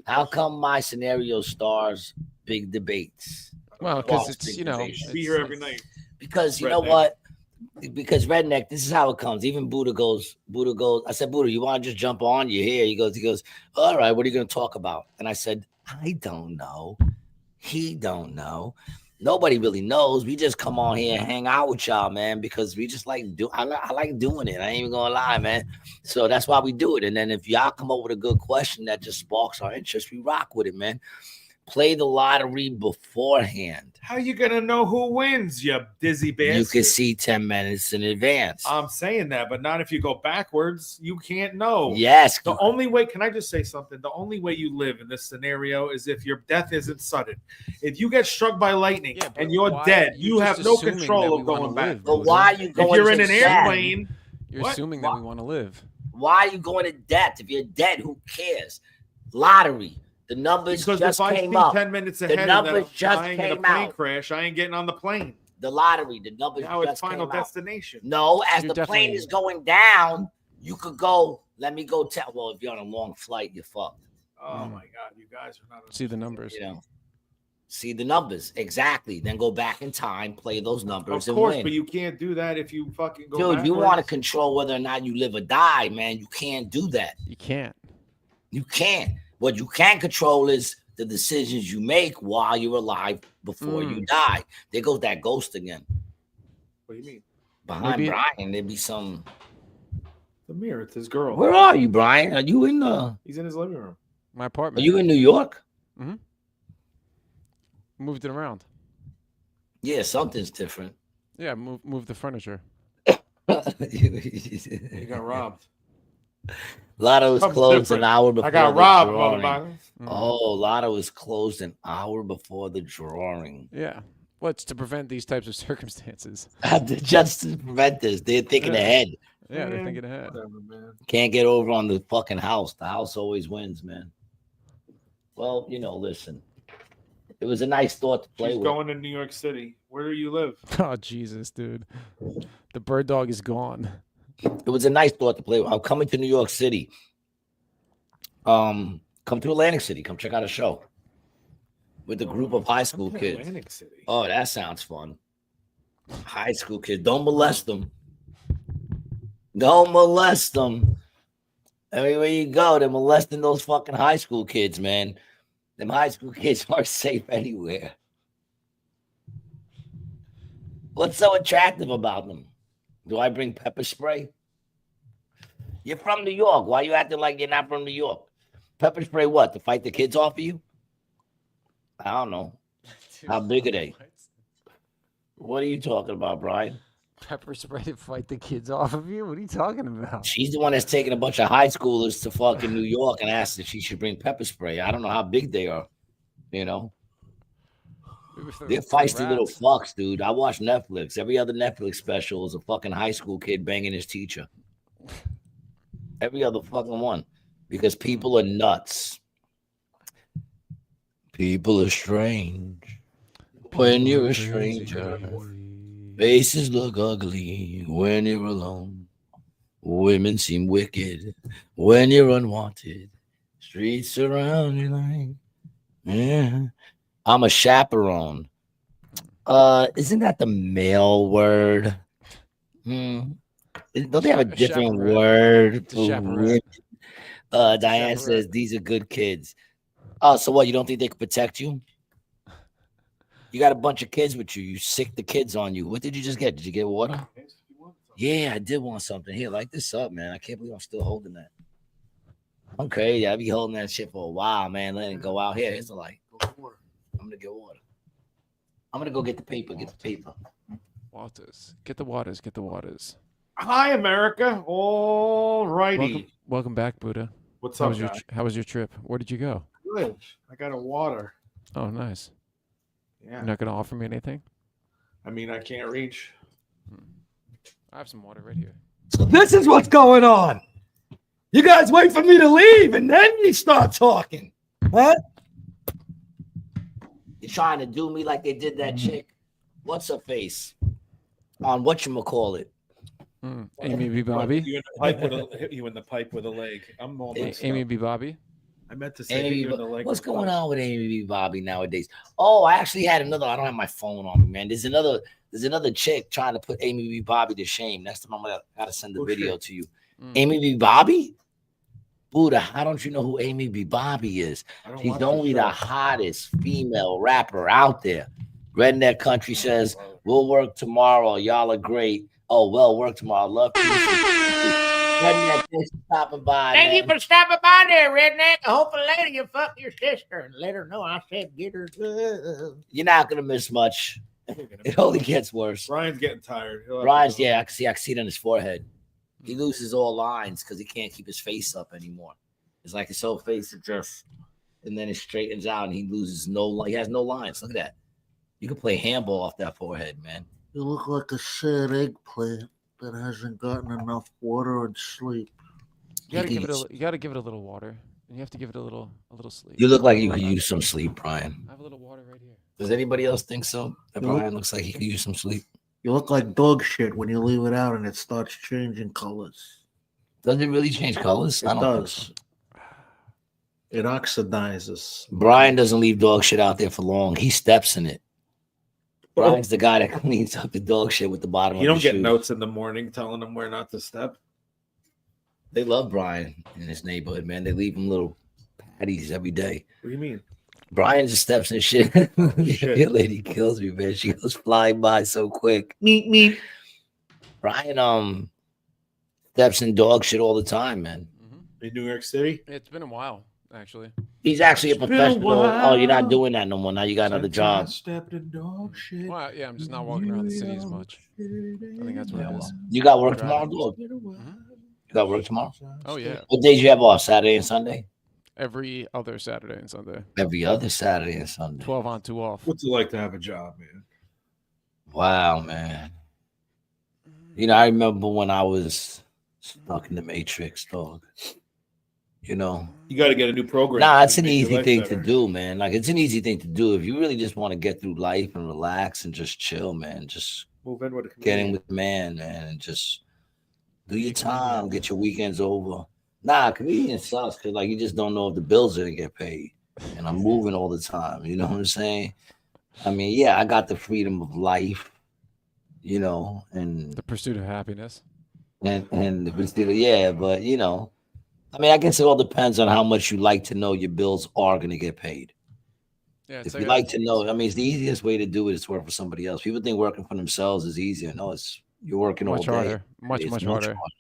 How come my scenario stars big debates? Well, because it's, you know. Be here every night. Because you know what? Because redneck, this is how it comes. Even Buddha goes, I said, Buddha, you want to just jump on? You're here. He goes, all right, what are you going to talk about? And I said, I don't know. He don't know. Nobody really knows. We just come on here and hang out with y'all, man, because we just like I like doing it. I ain't even gonna lie, man. So that's why we do it. And then if y'all come up with a good question that just sparks our interest, we rock with it, man. Play the lottery beforehand. How you gonna know who wins, you dizzy bastard? You can see 10 minutes in advance. I'm saying that, but not if you go backwards. You can't know. Yes. The only way, can I just say something? The only way you live in this scenario is if your death isn't sudden. If you get struck by lightning and you're dead, you have no control of going back. But why are you going? If you're in an airplane, you're assuming that we want to live. Why are you going to death? If you're dead, who cares? Lottery. The numbers because just if I came see up. 10 minutes The ahead numbers and just dying in a came plane out. crash, I ain't getting on the plane. The lottery, the numbers now just it's final came out. destination. No, as the plane is going down, you could go. Let me go tell. Well, if you're on a long flight, you're fucked. Oh my God, you guys are not. See the numbers. You know, see the numbers exactly. Then go back in time, play those numbers, of course, and win. But you can't do that if you fucking go. Dude, backwards. you want to control whether or not you live or die, man. You can't do that. You can't. You can't. What you can control is the decisions you make while you're alive before you die. There goes that ghost again. What do you mean? Behind Brian, there'd be some. The mirror, it's his girl. Where are you, Brian? Are you in the? He's in his living room. My apartment. Are you in New York? Mm-hmm. Moved it around. Yeah, something's different. Yeah, move the furniture. He got robbed. Lotto was closed an hour before. I got robbed, motherfucker. Oh, Lotto was closed an hour before the drawing. Yeah. What's to prevent these types of circumstances? Just to prevent this, they're thinking ahead. Yeah, they're thinking ahead. Whatever, Can't get over on the fucking house. The house always wins, man. Well, you know, listen. It was a nice thought to play with. Going to New York City. Where do you live? Oh, Jesus, dude. The bird dog is gone. It was a nice thought to play with. I'm coming to New York City. Come to Atlantic City. Come check out a show with a group of high school kids. Atlantic City. Oh, that sounds fun. High school kids. Don't molest them. Don't molest them. Everywhere you go, they're molesting those fucking high school kids, man. Them high school kids aren't safe anywhere. What's so attractive about them? Do I bring pepper spray? You're from New York. Why are you acting like you're not from New York? Pepper spray what? To fight the kids off of you? I don't know. How big are they? What are you talking about, Brian? Pepper spray to fight the kids off of you? What are you talking about? She's the one that's taking a bunch of high schoolers to fucking New York and asked if she should bring pepper spray. I don't know how big they are. You know? They're feisty little fucks, dude. I watch Netflix. Every other Netflix special is a fucking high school kid banging his teacher. Every other fucking one. Because people are nuts. People are strange. When you're a stranger, faces look ugly when you're alone. Women seem wicked when you're unwanted. Streets surround you like, yeah. I'm a chaperone. Isn't that the male word? Don't they have a different word? Diane says these are good kids. Oh, so what? You don't think they could protect you? You got a bunch of kids with you. You sick the kids on you. What did you just get? Did you get water? Yeah, I did want something. Here, light this up, man. I can't believe I'm still holding that. Okay, yeah, I'll be holding that shit for a while, man. Let it go out here. Here's the light. I'm gonna get water. I'm gonna go get the paper. Get the paper. Waters. Get the waters. Get the waters. Hi, America. All righty. Welcome back, Buddha. What's How up, was your guy? How was your trip? Where did you go? Good. I got a water. Oh, nice. Yeah. You're not gonna offer me anything? I mean, I can't reach. I have some water right here. So this is what's going on. You guys wait for me to leave, and then you start talking. What? You're trying to do me like they did that chick. What's her face? On whatchamacallit. Amy B. Bobby? Hit you in the pipe with a leg. I'm all messed Amy up. B. Bobby? I meant to say Amy hit B. you in the leg. What's with going a on with Amy B. Bobby nowadays? Oh, I actually had another. I don't have my phone on me, man. There's another chick trying to put Amy B. Bobby to shame. Next time I gotta send the video to you. Amy B. Bobby? Buddha, how don't you know who Amy B. Bobby is? She's only the hottest female rapper out there. Redneck Country says, we'll work tomorrow. Y'all are great. Oh, well, work tomorrow. Love peace. Redneck, thanks for stopping by. Thank you for stopping by there, Redneck. I hope later you fuck your sister and let her know I said get her good. You're not going to miss much. It only gets worse. Ryan's getting tired. Ryan's, yeah, I can see it on his forehead. He loses all lines because he can't keep his face up anymore. It's like his whole face is just, and then it straightens out and he loses he has no lines. Look at that. You can play handball off that forehead, man. You look like a sad eggplant that hasn't gotten enough water and sleep. You gotta give it a little water. And you have to give it a little sleep. You look like you could use some sleep, Brian. I have a little water right here. Does anybody else think so? That Brian looks like he could use some sleep. You look like dog shit when you leave it out and it starts changing colors. Does it really change colors? It does. It oxidizes. Brian doesn't leave dog shit out there for long. He steps in it. Brian's the guy that cleans up the dog shit with the bottom of his shoe. You don't get notes in the morning telling them where not to step. They love Brian in his neighborhood, man. They leave him little patties every day. What do you mean? Brian just steps in shit. Your lady kills me, man. She goes flying by so quick. Meep, meep. Brian steps in dog shit all the time, man. In New York City? It's been a while, actually. He's actually a professional. Oh, you're not doing that no more. Now you got another job. Stepped in dog shit. Well, yeah, I'm just not walking around the city as much. I think that's what it is. You got work tomorrow, dog? You got work tomorrow? Oh, yeah. What days you have off? Saturday and Sunday? Every other Saturday and Sunday. Every other Saturday and Sunday. 12 on, 2 off. What's it like to have a job, man? Wow, man. You know, I remember when I was stuck in the Matrix, dog. You know, you got to get a new program. Nah, it's an easy thing to do, man. Like, it's an easy thing to do if you really just want to get through life and relax and just chill, man. Just move in with a get in with the man, and just do your time, get your weekends over. Nah, comedian sucks because like you just don't know if the bills are gonna get paid, and I'm moving all the time. You know what I'm saying? I mean, yeah, I got the freedom of life, you know, and the pursuit of happiness. and but still, yeah, but you know, I mean, I guess it all depends on how much you like to know your bills are going to get paid. Yeah, it's If like you like to know, I mean, it's the easiest way to do it is to work for somebody else. People think working for themselves is easier. No, it's you're working all much day. harder. Much, It's much much harder. harder.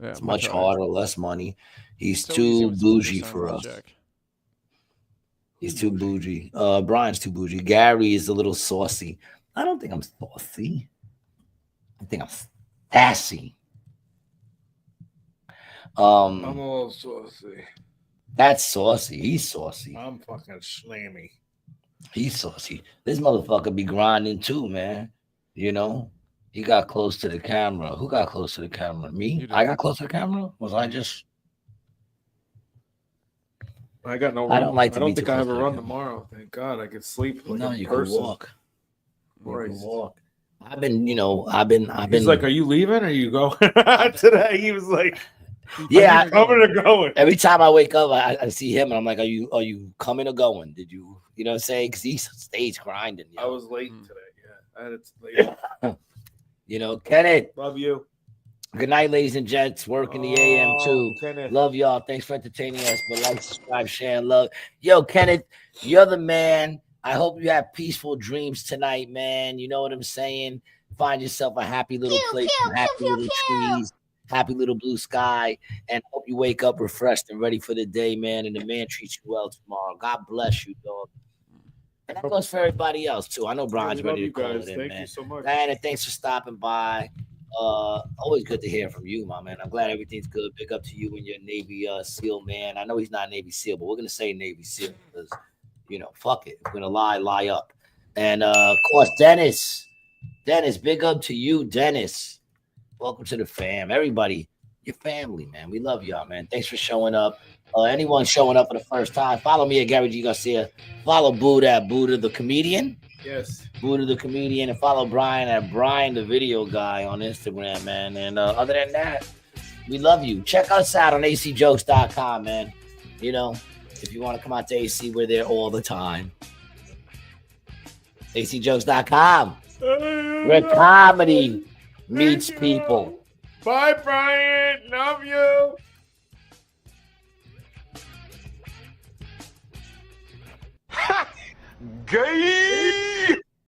Yeah, It's much much harder. harder, less money. He's So easy too when someone bougie just signs for a us. check. He's too bougie. Brian's too bougie. Gary is a little saucy. I don't think I'm saucy. I think I'm sassy. I'm a Um, little saucy. that's saucy. He's saucy. I'm fucking slammy. He's saucy. This motherfucker be grinding too, man. You know, he got close to the camera. Who got close to the camera? Me? You I did. got close to the camera? Was I just? I got no I run. don't like to I don't be too think I have close a to the run camera. tomorrow. Thank God I can sleep like No, a you person. can walk. You can Christ. walk. I've been, you know, I've been. He's like, "Are you leaving? Or are you going?" Today he was like, yeah. "Are you coming or going?" Every time I wake up, I see him, and I'm like, are you coming or going? Did you know what I'm saying? Because he stays grinding. I was late today. Yeah, I had it late. You know, Kenneth. Love you. Good night, ladies and gents. Working the AM too. Kenneth. Love y'all. Thanks for entertaining us. But like, subscribe, share, and love. Yo, Kenneth, you're the man. I hope you have peaceful dreams tonight, man. You know what I'm saying? Find yourself a happy little place, happy little trees, happy little blue sky, and hope you wake up refreshed and ready for the day, man. And the man treats you well tomorrow. God bless you, dog. And that goes for everybody else too. I know Brian's love ready to you call guys. it in, Thank man. you so much. Diana, thanks for stopping by. Always good to hear from you, my man. I'm glad everything's good. Big up to you and your Navy SEAL, man. I know he's not Navy SEAL, but we're gonna say Navy SEAL because you know, fuck it. If we're gonna lie up. And of course, Dennis. Dennis, big up to you, Dennis. Welcome to the fam. Everybody, your family, man. We love y'all, man. Thanks for showing up. Anyone showing up for the first time, follow me at Gary G. Garcia. Follow Buddha at Buddha the Comedian. Yes. Buddha the Comedian, and follow Brian at Brian the Video Guy on Instagram, man. And other than that, we love you. Check us out on acjokes.com, man. You know, if you want to come out to AC, we're there all the time. acjokes.com, where comedy meets people. Bye, Brian. Love you. Gay.